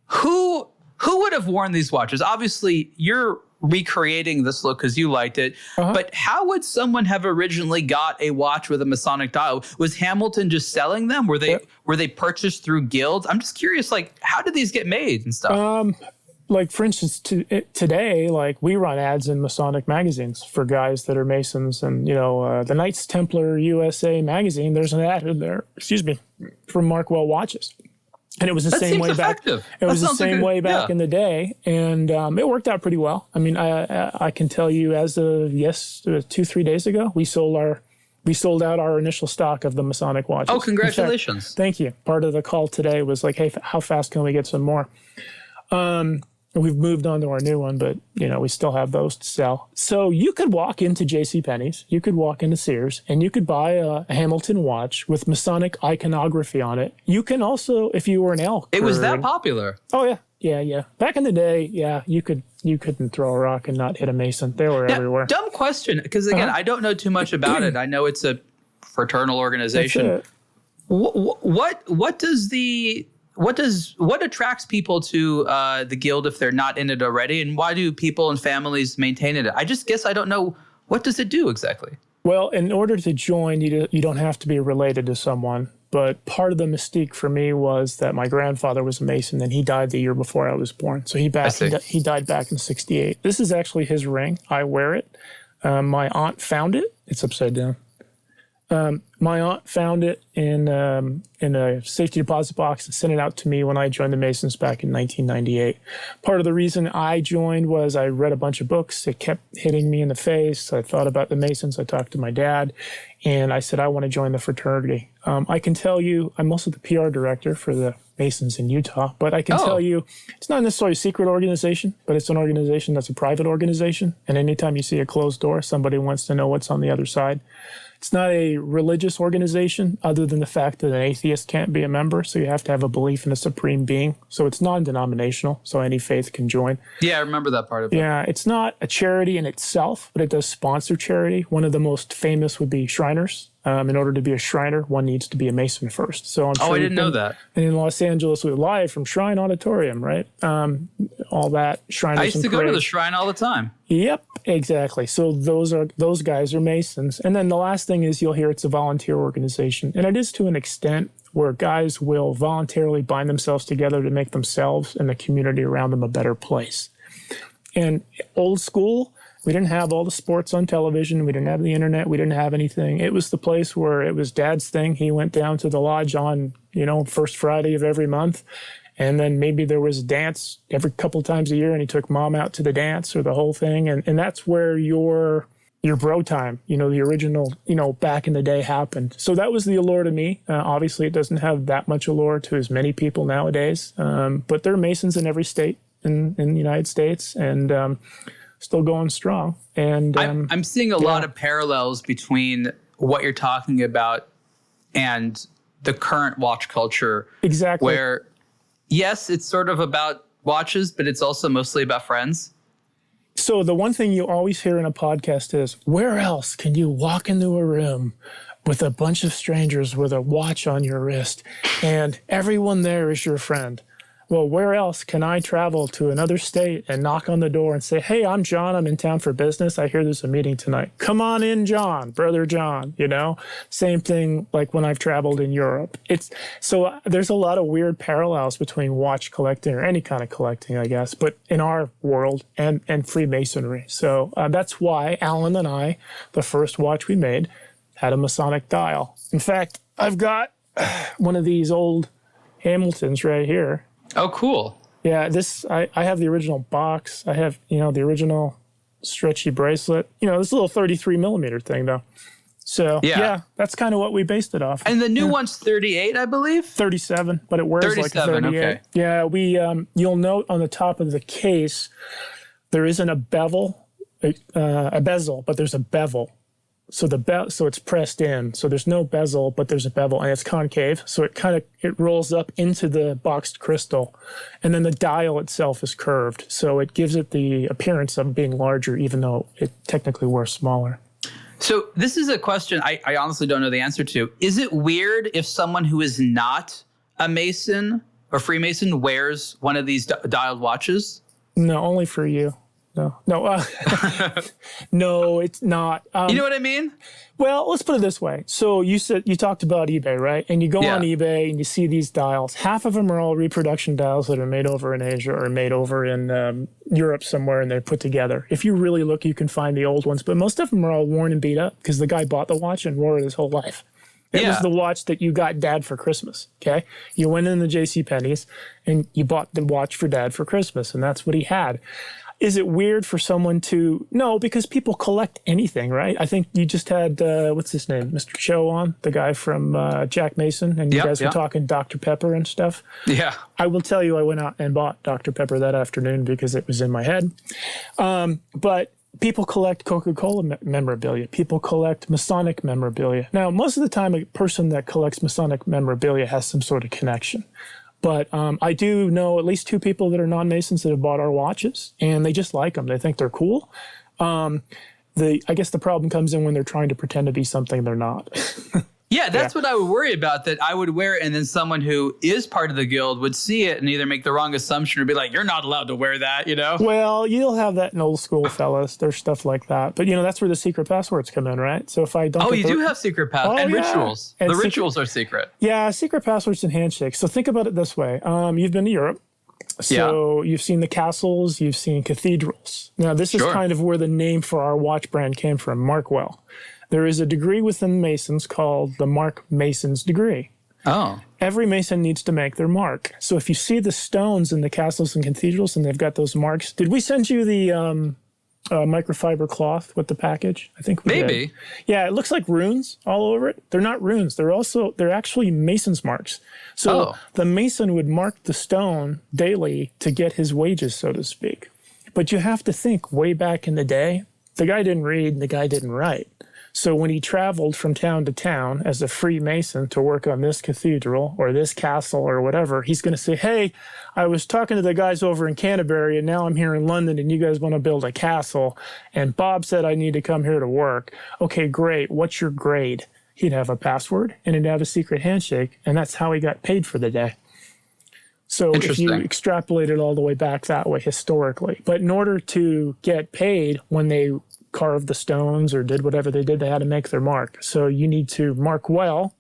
who would have worn these watches? Obviously, you're recreating this look because you liked it. But how would someone have originally got a watch with a Masonic dial? Was Hamilton just selling them? Were they purchased through guilds? I'm just curious, like, how did these get made and stuff? Like, for instance, today, like, we run ads in Masonic magazines for guys that are Masons. And, the Knights Templar USA magazine, there's an ad in there, from Markwell Watches. And it was the same way back. It was the same way back in the day, and it worked out pretty well. I mean, I can tell you, as of 2-3 days ago, we sold out our initial stock of the Masonic watches. Oh, congratulations! Fact, thank you. Part of the call today was like, hey, how fast can we get some more? We've moved on to our new one, but we still have those to sell. So you could walk into JCPenney's, you could walk into Sears, and you could buy a Hamilton watch with Masonic iconography on it. You can also, if you were an elk. It was that popular. Oh yeah. Back in the day, you couldn't throw a rock and not hit a Mason. They were everywhere. Dumb question, because again, I don't know too much about it. I know it's a fraternal organization. What attracts people to the guild if they're not in it already, and why do people and families maintain it? I just guess I don't know. What does it do exactly? Well, in order to join, you don't have to be related to someone. But part of the mystique for me was that my grandfather was a Mason, and he died the year before I was born. So he died back in '68. This is actually his ring. I wear it. My aunt found it. It's upside down. My aunt found it in a safety deposit box and sent it out to me when I joined the Masons back in 1998. Part of the reason I joined was I read a bunch of books. It kept hitting me in the face. I thought about the Masons. I talked to my dad, and I said, I want to join the fraternity. I can tell you, I'm also the PR director for the Masons in Utah, but I can tell you it's not necessarily a secret organization, but it's an organization that's a private organization. And anytime you see a closed door, somebody wants to know what's on the other side. It's not a religious organization other than the fact that an atheist can't be a member. So you have to have a belief in a supreme being. So it's non-denominational. So any faith can join. Yeah, I remember that part of it. Yeah, it's not a charity in itself, but it does sponsor charity. One of the most famous would be Shriners. In order to be a Shriner, one needs to be a Mason first. So I'm sure I didn't know that. And in Los Angeles, we're live from Shrine Auditorium, right? All that Shriners. I used to go to the Shrine all the time. Yep, exactly. So those guys are Masons. And then the last thing is you'll hear it's a volunteer organization. And it is to an extent where guys will voluntarily bind themselves together to make themselves and the community around them a better place. And old school, we didn't have all the sports on television. We didn't have the internet. We didn't have anything. It was the place where it was Dad's thing. He went down to the lodge on, first Friday of every month. And then maybe there was a dance every couple of times a year, and he took Mom out to the dance or the whole thing. And that's where your bro time, the original, back in the day happened. So that was the allure to me. Obviously, it doesn't have that much allure to as many people nowadays. But there are Masons in every state in the United States, and still going strong. And I'm seeing a lot of parallels between what you're talking about and the current watch culture. Exactly. Where, yes, it's sort of about watches, but it's also mostly about friends. So the one thing you always hear in a podcast is, where else can you walk into a room with a bunch of strangers with a watch on your wrist and everyone there is your friend? Well, where else can I travel to another state and knock on the door and say, hey, I'm John. I'm in town for business. I hear there's a meeting tonight. Come on in, John, brother John, Same thing like when I've traveled in Europe. So there's a lot of weird parallels between watch collecting or any kind of collecting, I guess, but in our world and Freemasonry. So that's why Alan and I, the first watch we made, had a Masonic dial. In fact, I've got one of these old Hamiltons right here. Oh, cool. Yeah, I have the original box. I have, the original stretchy bracelet. This little 33 millimeter thing, though. So, yeah that's kind of what we based it off. And the new one's 38, I believe? 37, but it wears like a 38. Okay. Yeah, you'll note on the top of the case, there isn't a bezel, but there's a bevel. So so it's pressed in. So there's no bezel, but there's a bevel, and it's concave. So it rolls up into the boxed crystal, and then the dial itself is curved. So it gives it the appearance of being larger, even though it technically wears smaller. So this is a question I honestly don't know the answer to. Is it weird if someone who is not a Mason or Freemason wears one of these dialed watches? No, only for you. No, no, it's not. You know what I mean? Well, let's put it this way. So you talked about eBay, right? And you go on eBay and you see these dials. Half of them are all reproduction dials that are made over in Asia or made over in Europe somewhere, and they're put together. If you really look, you can find the old ones, but most of them are all worn and beat up because the guy bought the watch and wore it his whole life. It was the watch that you got Dad for Christmas, okay? You went in the JCPenney's and you bought the watch for Dad for Christmas, and that's what he had. Is it weird for someone to... No, because people collect anything, right? I think you just had, what's his name? Mr. Cho on, the guy from Jack Mason, and you guys were talking Dr. Pepper and stuff. Yeah. I will tell you, I went out and bought Dr. Pepper that afternoon because it was in my head. But people collect Coca-Cola memorabilia. People collect Masonic memorabilia. Now, most of the time, a person that collects Masonic memorabilia has some sort of connection. But I do know at least 2 people that are non-Masons that have bought our watches, and they just like them. They think they're cool. I guess the problem comes in when they're trying to pretend to be something they're not. Yeah, that's what I would worry about, that I would wear it and then someone who is part of the guild would see it and either make the wrong assumption or be like, you're not allowed to wear that, Well, you'll have that in old school fellas. There's stuff like that. But, that's where the secret passwords come in, right? So if I don't... Oh, you do have secret passwords and rituals. And the rituals are secret. Yeah, secret passwords and handshakes. So think about it this way. You've been to Europe. So you've seen the castles, you've seen cathedrals. Now, this is kind of where the name for our watch brand came from, Markwell. There is a degree within Masons called the Mark Mason's degree. Oh. Every Mason needs to make their mark. So if you see the stones in the castles and cathedrals and they've got those marks, did we send you the microfiber cloth with the package? I think we did. Yeah, it looks like runes all over it. They're not runes. They're actually Mason's marks. So the Mason would mark the stone daily to get his wages, so to speak. But you have to think way back in the day, the guy didn't read and the guy didn't write. So when he traveled from town to town as a Freemason to work on this cathedral or this castle or whatever, he's going to say, hey, I was talking to the guys over in Canterbury and now I'm here in London and you guys want to build a castle. And Bob said I need to come here to work. Okay, great. What's your grade? He'd have a password and he'd have a secret handshake. And that's how he got paid for the day. So if you extrapolate it all the way back that way historically. But in order to get paid when they carved the stones or did whatever they did, they had to make their mark. So you need to mark well,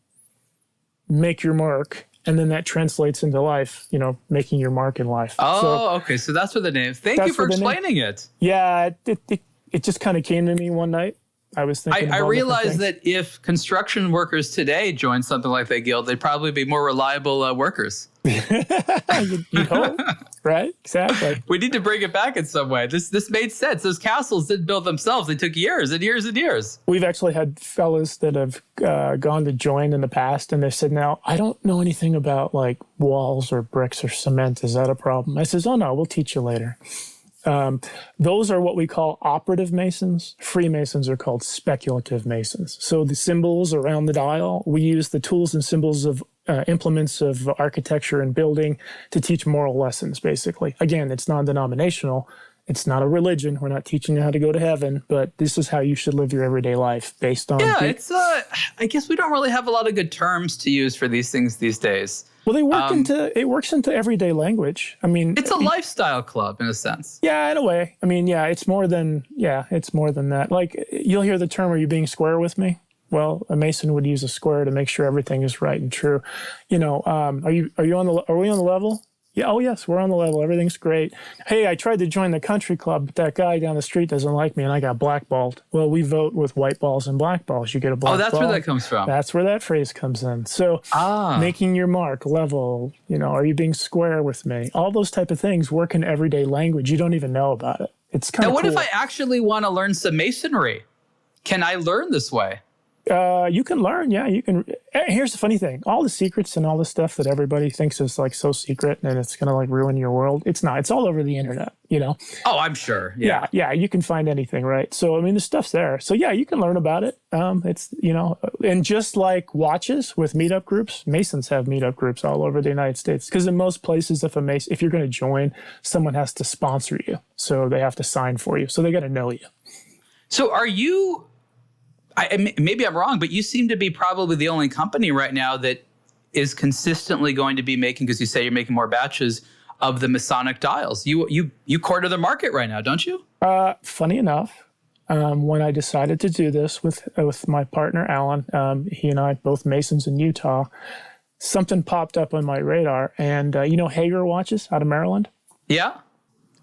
make your mark, and then that translates into life, making your mark in life. Oh, okay. So that's what the name. Thank you for explaining it. Yeah, it just kind of came to me one night. I was thinking I realized that if construction workers today joined something like that guild, they'd probably be more reliable workers. You'd hope, right? Exactly. We need to bring it back in some way. This made sense. Those castles didn't build themselves. They took years and years and years. We've actually had fellas that have gone to join in the past, and they've said, now, I don't know anything about like walls or bricks or cement. Is that a problem? I says, oh, no, we'll teach you later. Those are what we call operative Masons. Freemasons are called speculative Masons. So the symbols around the dial, we use the tools and symbols of implements of architecture and building to teach moral lessons, basically. Again, it's non-denominational. It's not a religion. We're not teaching you how to go to heaven, but this is how you should live your everyday life based on... Yeah, I guess we don't really have a lot of good terms to use for these things these days. Well, it works into everyday language. I mean, it's a lifestyle club in a sense. Yeah, in a way. I mean, it's more than that. Like, you'll hear the term, "Are you being square with me?" Well, a Mason would use a square to make sure everything is right and true. Are we on the level? Yeah. Oh, yes, we're on the level. Everything's great. Hey, I tried to join the country club, but that guy down the street doesn't like me, and I got blackballed. Well, we vote with white balls and black balls. You get a black ball. Oh, that's where that comes from. That's where that phrase comes in. So making your mark, level, are you being square with me? All those type of things work in everyday language. You don't even know about it. It's kind of cool. Now, what if cool. I actually want to learn some masonry? Can I learn this way? You can learn, you can. Here's the funny thing. All the secrets and all the stuff that everybody thinks is like so secret and it's going to like ruin your world. It's not. It's all over the internet, Oh, I'm sure. Yeah. You can find anything, right? So, I mean, the stuff's there. So, you can learn about it. It's, and just like watches with meetup groups, Masons have meetup groups all over the United States. Because in most places, if you're going to join, someone has to sponsor you. So they have to sign for you. So they got to know you. So are you... maybe I'm wrong, but you seem to be probably the only company right now that is consistently going to be making, because you say you're making more batches of the Masonic dials. You corner the market right now, don't you? Funny enough, when I decided to do this with my partner, Alan, he and I, both Masons in Utah, something popped up on my radar. And Hager Watches out of Maryland? Yeah.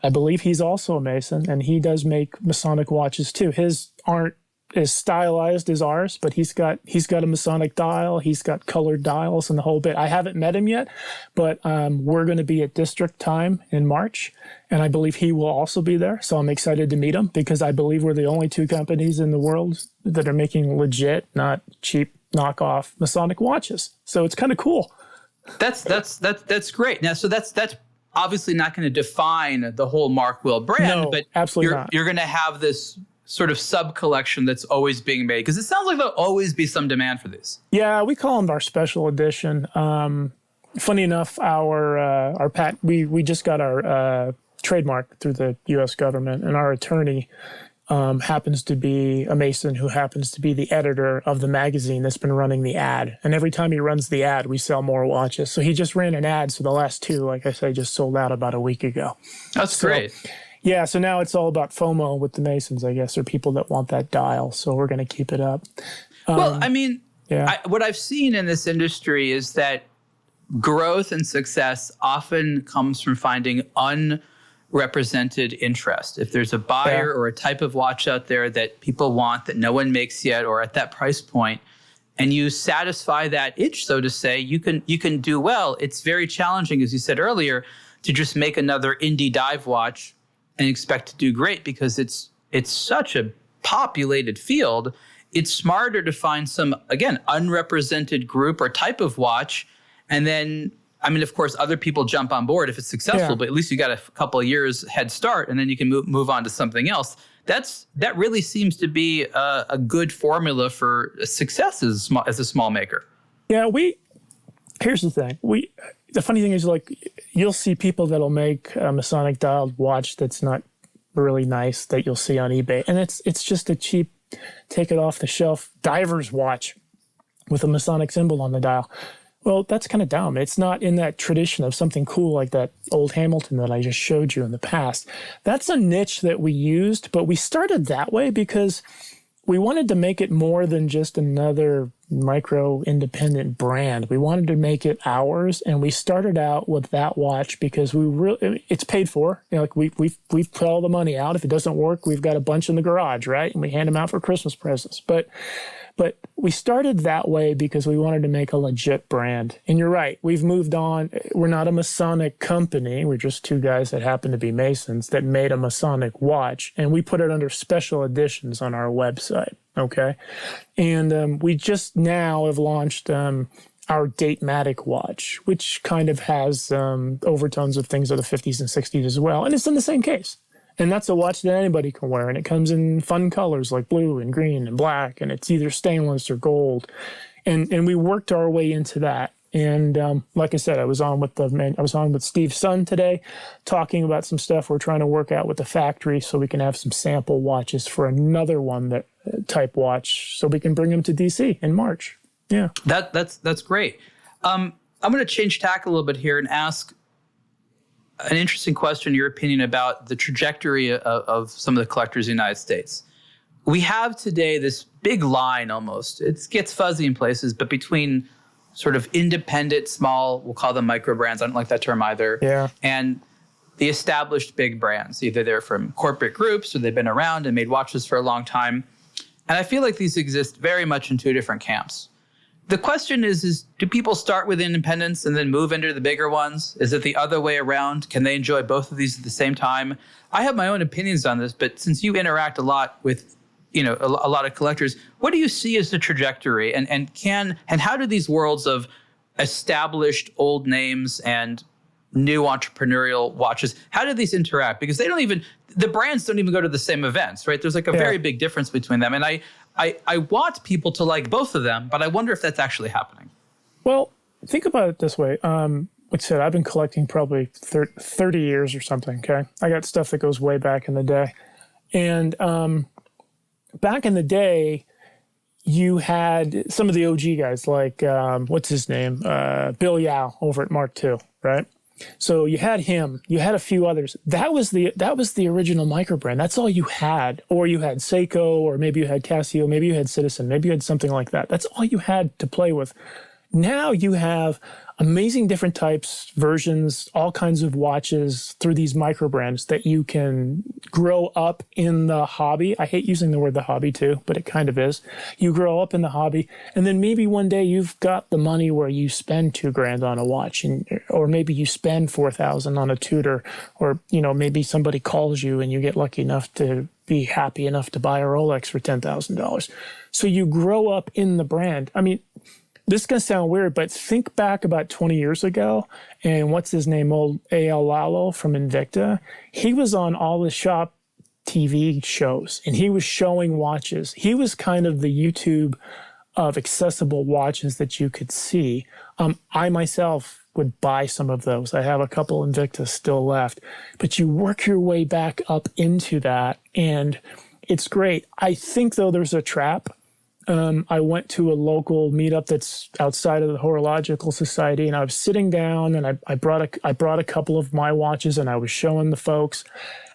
I believe he's also a Mason, and he does make Masonic watches too. His aren't as stylized as ours, but he's got a Masonic dial, he's got colored dials and the whole bit. I haven't met him yet, but we're going to be at District Time in March, and I believe he will also be there. So I'm excited to meet him because I believe we're the only two companies in the world that are making legit, not cheap knockoff Masonic watches. So it's kind of cool. That's great. Now, so that's obviously not going to define the whole Markwell brand, no, but absolutely not. You're going to have this sort of sub-collection that's always being made? Because it sounds like there'll always be some demand for these. Yeah, we call them our special edition. Funny enough, our patent, we just got our trademark through the U.S. government, and our attorney happens to be a Mason who happens to be the editor of the magazine that's been running the ad. And every time he runs the ad, we sell more watches. So he just ran an ad, so the last two, like I said, just sold out about a week ago. That's great. Yeah, so now it's all about FOMO with the Masons, I guess, or people that want that dial. So we're going to keep it up. Well, I mean, what I've seen in this industry is that growth and success often comes from finding unrepresented interest. If there's a buyer or a type of watch out there that people want that no one makes yet, or at that price point, and you satisfy that itch, so to say, you can do well. It's very challenging, as you said earlier, to just make another indie dive watch and expect to do great, because it's such a populated field. It's smarter to find some, again, unrepresented group or type of watch. And then, I mean, of course, other people jump on board if it's successful, but at least you got a couple of years head start, and then you can move on to something else. That really seems to be a good formula for success as a small maker. Yeah, here's the thing. The funny thing is, like, you'll see people that'll make a Masonic dialed watch that's not really nice that you'll see on eBay. And it's just a cheap, take it off the shelf diver's watch with a Masonic symbol on the dial. Well, that's kind of dumb. It's not in that tradition of something cool like that old Hamilton that I just showed you in the past. That's a niche that we used, but we started that way because we wanted to make it more than just another micro independent brand. We wanted to make it ours, and we started out with that watch because it's paid for. Like we've put all the money out. If it doesn't work, we've got a bunch in the garage, right? And we hand them out for Christmas presents. But we started that way because we wanted to make a legit brand. And you're right, we've moved on. We're not a Masonic company. We're just two guys that happen to be Masons that made a Masonic watch, and we put it under special editions on our website. Okay. And we just now have launched our Datematic watch, which kind of has overtones of things of the 50s and 60s as well. And it's in the same case. And that's a watch that anybody can wear. And it comes in fun colors like blue and green and black. And it's either stainless or gold. And we worked our way into that. And like I said, I was on with Steve's son today, talking about some stuff we're trying to work out with the factory so we can have some sample watches for another one that type watch, so we can bring them to DC in March. Yeah, that's great. I'm going to change tack a little bit here and ask an interesting question, your opinion about the trajectory of some of the collectors in the United States. We have today this big line almost. It gets fuzzy in places, but between sort of independent, small, we'll call them micro brands. I don't like that term either. And the established big brands. Either they're from corporate groups or they've been around and made watches for a long time. And I feel like these exist very much in two different camps. The question is do people start with independence and then move into the bigger ones? Is it the other way around? Can they enjoy both of these at the same time? I have my own opinions on this, but since you interact a lot with a lot of collectors, what do you see as the trajectory? And how do these worlds of established old names and new entrepreneurial watches, how do these interact? Because the brands don't even go to the same events, right? There's like a very big difference between them. And I want people to like both of them, but I wonder if that's actually happening. Well, think about it this way. Like I said, I've been collecting probably 30 years or something, okay? I got stuff that goes way back in the day. And back in the day, you had some of the OG guys like, what's his name? Bill Yao over at Mark II, right? So you had him, you had a few others. That was the original micro brand. That's all you had. Or you had Seiko, or maybe you had Casio, maybe you had Citizen, maybe you had something like that. That's all you had to play with. Now you have amazing different types, versions, all kinds of watches through these micro brands that you can grow up in the hobby. I hate using the word the hobby too, but it kind of is. You grow up in the hobby, and then maybe one day you've got the money where you spend $2,000 on a watch, or maybe you spend $4,000 on a Tudor, or maybe somebody calls you and you get lucky enough to be happy enough to buy a Rolex for $10,000. So you grow up in the brand. I mean, this is going to sound weird, but think back about 20 years ago, and what's his name, old A.L. Lalo from Invicta? He was on all the shop TV shows, and he was showing watches. He was kind of the YouTube of accessible watches that you could see. I myself would buy some of those. I have a couple Invictas still left. But you work your way back up into that, and it's great. I think, though, there's a trap. I went to a local meetup that's outside of the Horological Society, and I was sitting down, and I brought a couple of my watches, and I was showing the folks.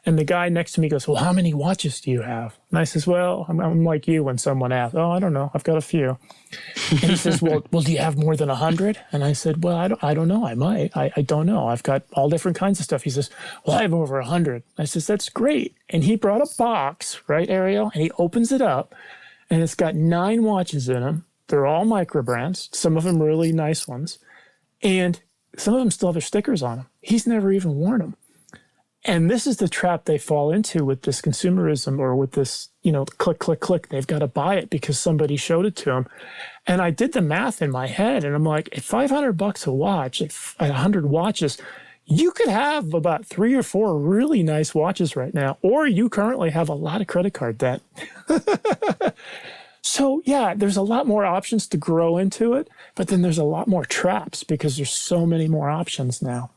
And the guy next to me goes, "Well, how many watches do you have?" And I says, "Well, I'm like you when someone asks, oh, I don't know, I've got a few." And he says, well, do you have more than 100? And I said, well, I don't know. I might. I don't know. I've got all different kinds of stuff. He says, well, I have over 100. I says, that's great. And he brought a box, right, Ariel? And he opens it up, and it's got 9 watches in them. They're all micro brands, some of them really nice ones. And some of them still have their stickers on them. He's never even worn them. And this is the trap they fall into with this consumerism, or with this, click, click, click. They've got to buy it because somebody showed it to them. And I did the math in my head, and I'm like, at $500 a watch, at 100 watches, you could have about 3 or 4 really nice watches right now, or you currently have a lot of credit card debt. So yeah, there's a lot more options to grow into it, but then there's a lot more traps because there's so many more options now.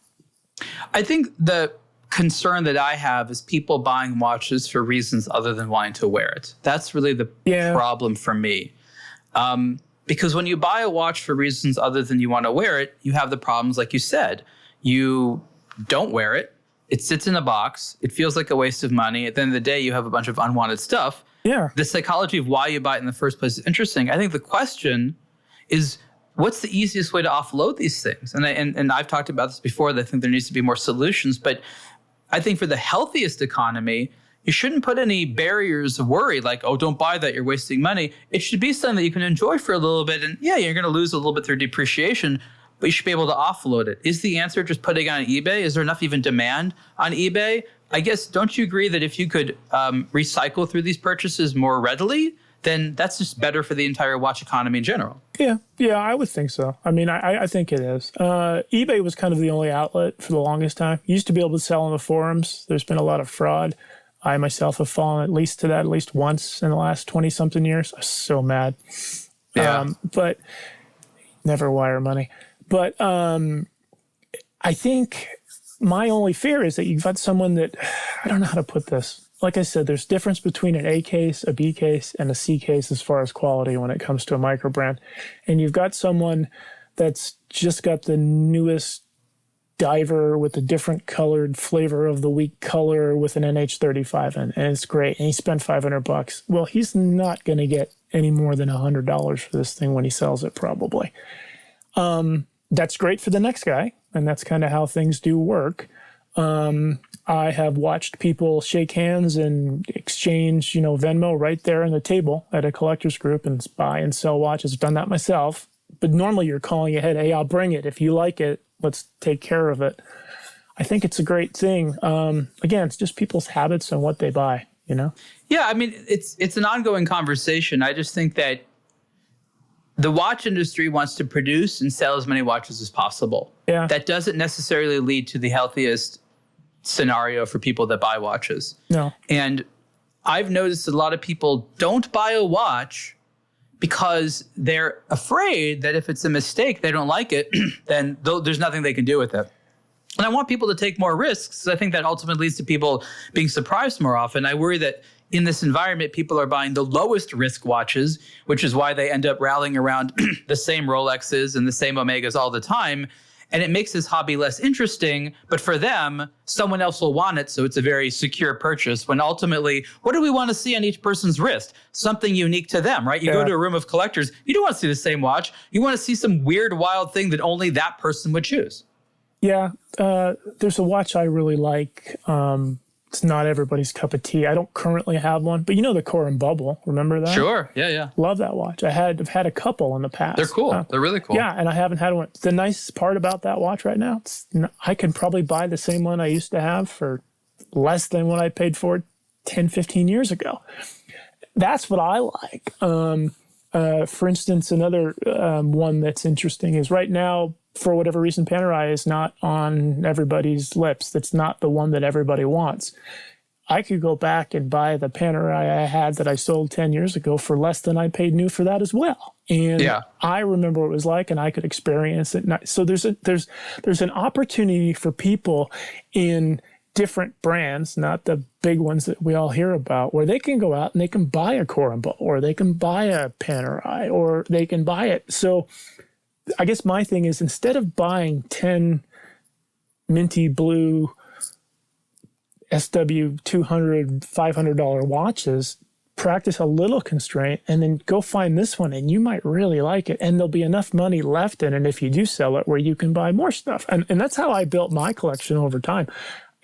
I think the concern that I have is people buying watches for reasons other than wanting to wear it. That's really the problem for me. Because when you buy a watch for reasons other than you want to wear it, you have the problems like you said. You don't wear it. It sits in a box. It feels like a waste of money. At the end of the day, you have a bunch of unwanted stuff. Yeah. The psychology of why you buy it in the first place is interesting. I think the question is, what's the easiest way to offload these things? And I've talked about this before, that I think there needs to be more solutions. But I think for the healthiest economy, you shouldn't put any barriers of worry like, oh, don't buy that, you're wasting money. It should be something that you can enjoy for a little bit. And yeah, you're going to lose a little bit through depreciation, but you should be able to offload it. Is the answer just putting it on eBay? Is there enough even demand on eBay? I guess, don't you agree that if you could recycle through these purchases more readily, then that's just better for the entire watch economy in general? Yeah, I would think so. I mean, I think it is. eBay was kind of the only outlet for the longest time. You used to be able to sell on the forums. There's been a lot of fraud. I myself have fallen at least once in the last 20-something years. I was so mad. Yeah. But never wire money. But I think my only fear is that you've got someone that, I don't know how to put this. Like I said, there's difference between an A case, a B case, and a C case as far as quality when it comes to a micro brand. And you've got someone that's just got the newest diver with a different colored flavor of the week color with an NH35 in, and it's great. And he spent $500. Well, he's not going to get any more than $100 for this thing when he sells it, probably. That's great for the next guy, and that's kind of how things do work. I have watched people shake hands and exchange, Venmo right there on the table at a collector's group and buy and sell watches. I've done that myself. But normally you're calling ahead, hey, I'll bring it. If you like it, let's take care of it. I think it's a great thing. Again, it's just people's habits and what they buy, Yeah, I mean, it's an ongoing conversation. I just think that the watch industry wants to produce and sell as many watches as possible. Yeah. That doesn't necessarily lead to the healthiest scenario for people that buy watches. No. And I've noticed a lot of people don't buy a watch because they're afraid that if it's a mistake, they don't like it, then there's nothing they can do with it. And I want people to take more risks. I think that ultimately leads to people being surprised more often. I worry that in this environment, people are buying the lowest risk watches, which is why they end up rallying around the same Rolexes and the same Omegas all the time. And it makes this hobby less interesting. But for them, someone else will want it. So it's a very secure purchase when ultimately, what do we want to see on each person's wrist? Something unique to them, right? You go to a room of collectors, you don't want to see the same watch. You want to see some weird, wild thing that only that person would choose. Yeah. There's a watch I really like. It's not everybody's cup of tea. I don't currently have one, but the Core and Bubble. Remember that? Sure. Yeah. Love that watch. I've had a couple in the past. They're cool. They're really cool. Yeah, and I haven't had one. The nice part about that watch right now, I can probably buy the same one I used to have for less than what I paid for it 10, 15 years ago. That's what I like. For instance, another one that's interesting is right now, for whatever reason, Panerai is not on everybody's lips. That's not the one that everybody wants. I could go back and buy the Panerai I had that I sold 10 years ago for less than I paid new for that as well. And I remember what it was like, and I could experience it. So there's an opportunity for people in different brands, not the big ones that we all hear about, where they can go out and they can buy a Core and Bubble, or they can buy a Panerai, or they can buy it. So I guess my thing is, instead of buying 10 minty blue SW $200, $500 watches, practice a little constraint and then go find this one, and you might really like it. And there'll be enough money left in it if you do sell it where you can buy more stuff. And that's how I built my collection over time.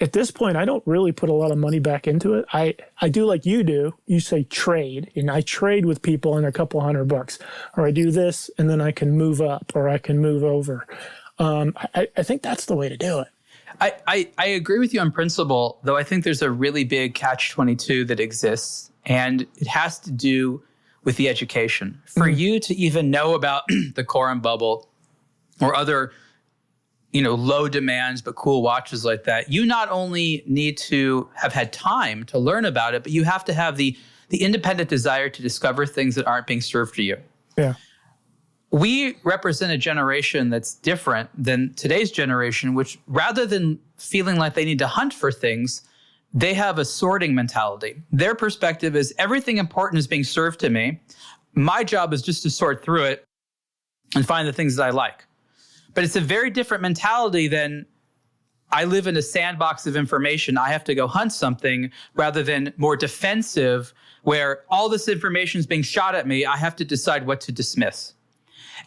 At this point, I don't really put a lot of money back into it. I do like you do. You say trade, and I trade with people in a couple $100, or I do this and then I can move up or I can move over. I think that's the way to do it. I agree with you on principle, though I think there's a really big catch-22 that exists, and it has to do with the education. For you to even know about the Core and Bubble or other low demands but cool watches like that, you not only need to have had time to learn about it, but you have to have the independent desire to discover things that aren't being served to you. Yeah. We represent a generation that's different than today's generation, which rather than feeling like they need to hunt for things, they have a sorting mentality. Their perspective is everything important is being served to me. My job is just to sort through it and find the things that I like. But it's a very different mentality than I live in a sandbox of information. I have to go hunt something, rather than more defensive, where all this information is being shot at me. I have to decide what to dismiss.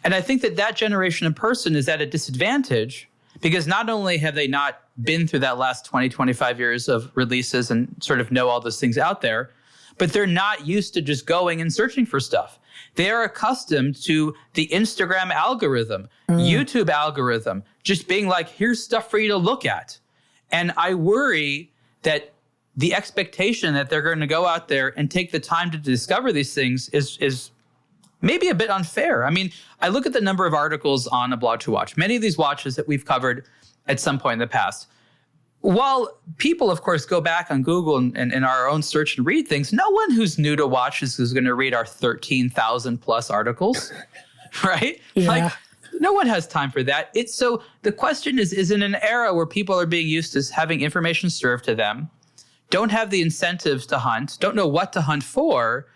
And I think that generation of person is at a disadvantage because not only have they not been through that last 20, 25 years of releases and sort of know all those things out there, but they're not used to just going and searching for stuff. They are accustomed to the Instagram algorithm, YouTube algorithm, just being like, here's stuff for you to look at. And I worry that the expectation that they're going to go out there and take the time to discover these things is maybe a bit unfair. I mean, I look at the number of articles on aBlogtoWatch. Many of these watches that we've covered at some point in the past. While people, of course, go back on Google and our own search and read things, no one who's new to watches is going to read our 13,000 plus articles, right? Yeah. Like, no one has time for that. So the question is in an era where people are being used to having information served to them, don't have the incentives to hunt, don't know what to hunt for,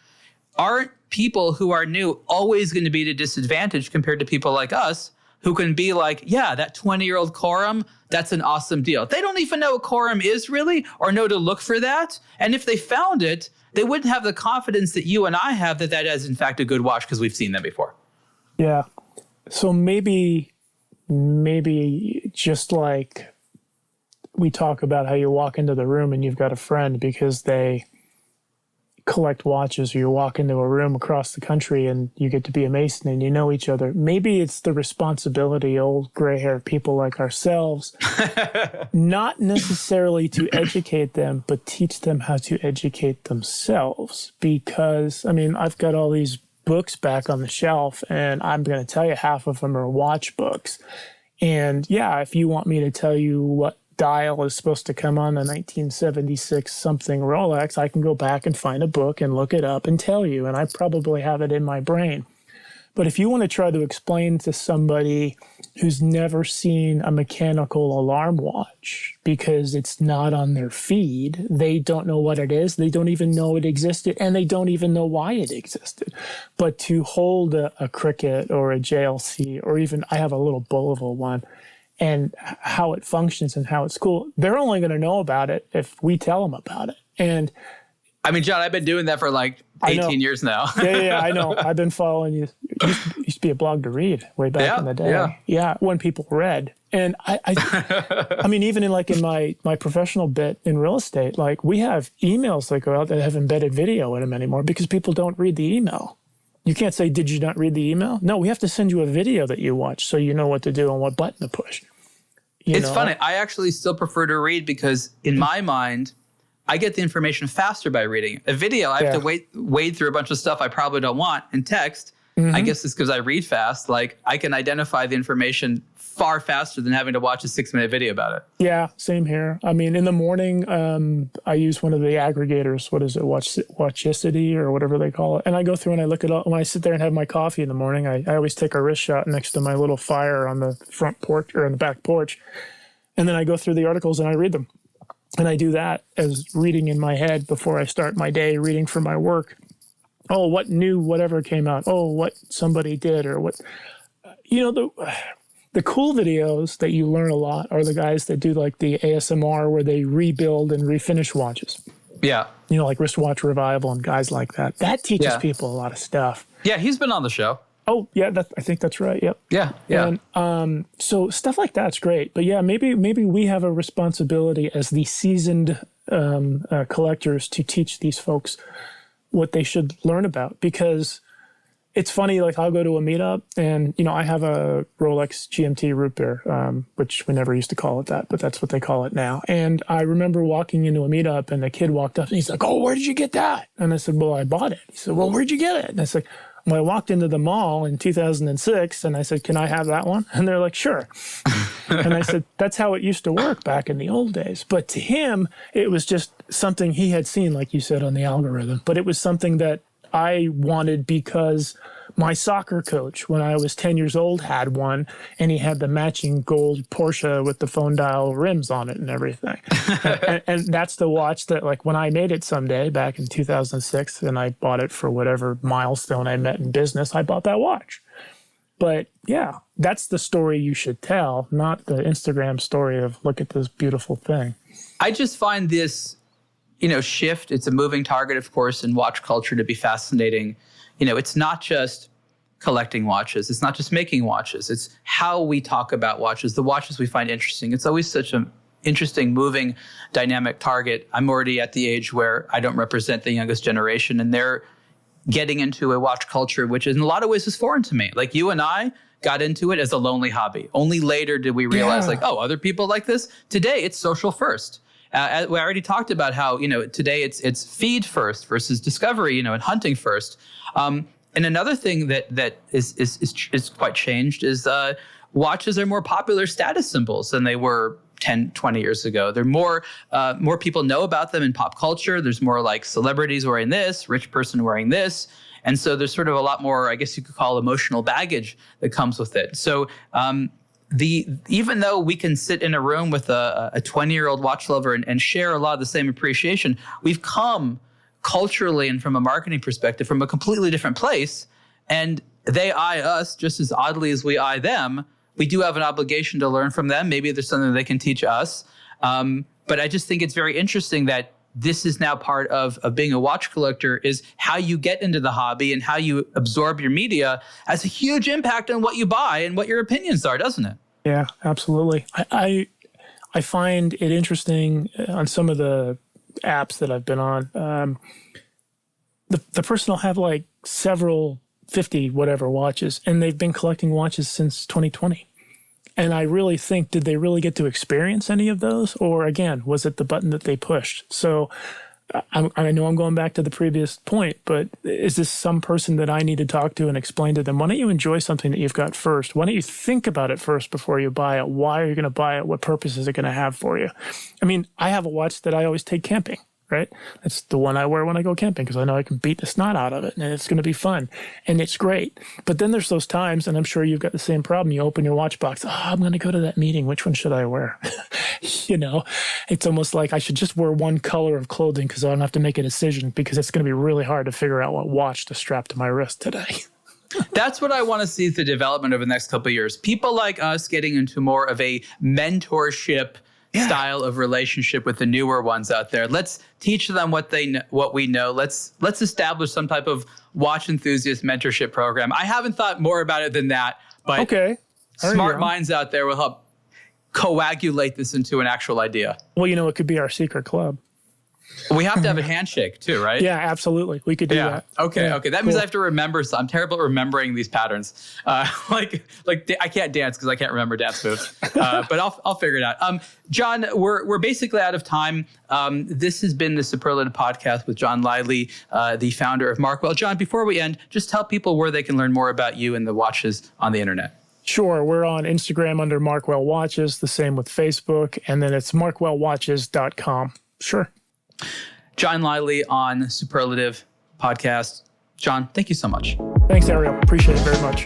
aren't people who are new always going to be at a disadvantage compared to people like us who can be like, yeah, that 20-year-old Corum, that's an awesome deal. They don't even know what Corum is really or know to look for that. And if they found it, they wouldn't have the confidence that you and I have that is in fact a good watch because we've seen them before. Yeah. So maybe just like we talk about how you walk into the room and you've got a friend because they collect watches, or you walk into a room across the country and you get to be a Mason and you know each other. Maybe it's the responsibility, old gray-haired people like ourselves, not necessarily to educate them, but teach them how to educate themselves. Because, I mean, I've got all these books back on the shelf, and I'm going to tell you half of them are watch books. And yeah, if you want me to tell you what dial is supposed to come on the 1976 something Rolex, I can go back and find a book and look it up and tell you, and I probably have it in my brain. But if you want to try to explain to somebody who's never seen a mechanical alarm watch because it's not on their feed, they don't know what it is, they don't even know it existed, and they don't even know why it existed. But to hold a Cricket or a JLC, or even I have a little Bullival one, and how it functions and how it's cool, they're only going to know about it if we tell them about it. And I mean, John, I've been doing that for like 18 years now. Yeah, I know. I've been following you. It used to be a blog to read way back in the day. Yeah, when people read. And I mean, even in my professional bit in real estate, like we have emails that go out that have embedded video in them anymore because people don't read the email. You can't say, did you not read the email? No, we have to send you a video that you watch so you know what to do and what button to push. It's funny. I actually still prefer to read because in my mind, I get the information faster by reading. A video, I have to wade through a bunch of stuff I probably don't want in text. I guess it's because I read fast. Like I can identify the information far faster than having to watch a 6-minute video about it. Yeah, same here. I mean, in the morning, I use one of the aggregators. What is it? Watchicity or whatever they call it. And I go through and I look it up. When I sit there and have my coffee in the morning, I always take a wrist shot next to my little fire on the front porch or on the back porch. And then I go through the articles and I read them. And I do that as reading in my head before I start my day, reading for my work. Oh, what new whatever came out. Oh, what somebody did or what. The cool videos that you learn a lot are the guys that do like the ASMR where they rebuild and refinish watches. Yeah. Like Wristwatch Revival and guys like that. That teaches people a lot of stuff. Yeah, he's been on the show. Oh, yeah, I think that's right. Yep. Yeah. And so stuff like that's great. But yeah, maybe we have a responsibility as the seasoned collectors to teach these folks what they should learn about. Because it's funny, like I'll go to a meetup and, I have a Rolex GMT root beer, which we never used to call it that, but that's what they call it now. And I remember walking into a meetup and a kid walked up and he's like, oh, where did you get that? And I said, well, I bought it. He said, well, where'd you get it? And I said, well, I walked into the mall in 2006 and I said, can I have that one? And they're like, sure. And I said, that's how it used to work back in the old days. But to him, it was just something he had seen, like you said, on the algorithm. But it was something that I wanted because my soccer coach, when I was 10 years old, had one, and he had the matching gold Porsche with the phone dial rims on it and everything. and that's the watch that, like, when I made it someday back in 2006, and I bought it for whatever milestone I met in business, I bought that watch. But yeah, that's the story you should tell, not the Instagram story of look at this beautiful thing. I just find this, shift. It's a moving target, of course, in watch culture to be fascinating. It's not just collecting watches. It's not just making watches. It's how we talk about watches, the watches we find interesting. It's always such an interesting, moving, dynamic target. I'm already at the age where I don't represent the youngest generation, and they're getting into a watch culture, which in a lot of ways is foreign to me. Like you and I got into it as a lonely hobby. Only later did we realize other people like this. Today, it's social first. We already talked about how, today it's feed first versus discovery, and hunting first. And another thing that is quite changed is watches are more popular status symbols than they were 10, 20 years ago. They're more people know about them in pop culture. There's more like celebrities wearing this, rich person wearing this. And so there's sort of a lot more, I guess you could call emotional baggage that comes with it. So even though we can sit in a room with a 20-year-old watch lover and share a lot of the same appreciation, we've come culturally and from a marketing perspective from a completely different place. And they eye us just as oddly as we eye them we do have an obligation to learn from them. Maybe there's something they can teach us. But I just think it's very interesting that this is now part of being a watch collector, is how you get into the hobby and how you absorb your media has a huge impact on what you buy and what your opinions are, doesn't it? Yeah, absolutely. I find it interesting on some of the apps that I've been on. The person will have like several 50 whatever watches, and they've been collecting watches since 2020. And I really think, did they really get to experience any of those? Or again, was it the button that they pushed? So I know I'm going back to the previous point, but is this some person that I need to talk to and explain to them? Why don't you enjoy something that you've got first? Why don't you think about it first before you buy it? Why are you going to buy it? What purpose is it going to have for you? I mean, I have a watch that I always take camping. Right? That's the one I wear when I go camping because I know I can beat the snot out of it and it's going to be fun and it's great. But then there's those times, and I'm sure you've got the same problem. You open your watch box. Oh, I'm going to go to that meeting. Which one should I wear? It's almost like I should just wear one color of clothing because I don't have to make a decision, because it's going to be really hard to figure out what watch to strap to my wrist today. That's what I want to see the development over the next couple of years. People like us getting into more of a mentorship style of relationship with the newer ones out there. Let's teach them what we know. Let's establish some type of watch enthusiast mentorship program. I haven't thought more about it than that, but smart minds out there will help coagulate this into an actual idea. Well, it could be our secret club. We have to have a handshake too, right? Yeah, absolutely. We could do that. Okay. That means I have to remember. I'm terrible at remembering these patterns. Like I can't dance because I can't remember dance moves. But I'll figure it out. John, we're basically out of time. This has been the Superlative Podcast with John Liley, the founder of Markwell. John, before we end, just tell people where they can learn more about you and the watches on the internet. Sure. We're on Instagram under Markwell Watches, the same with Facebook, and then it's markwellwatches.com. Sure. John Liley on Superlative Podcast. John, thank you so much. Thanks, Ariel. Appreciate it very much.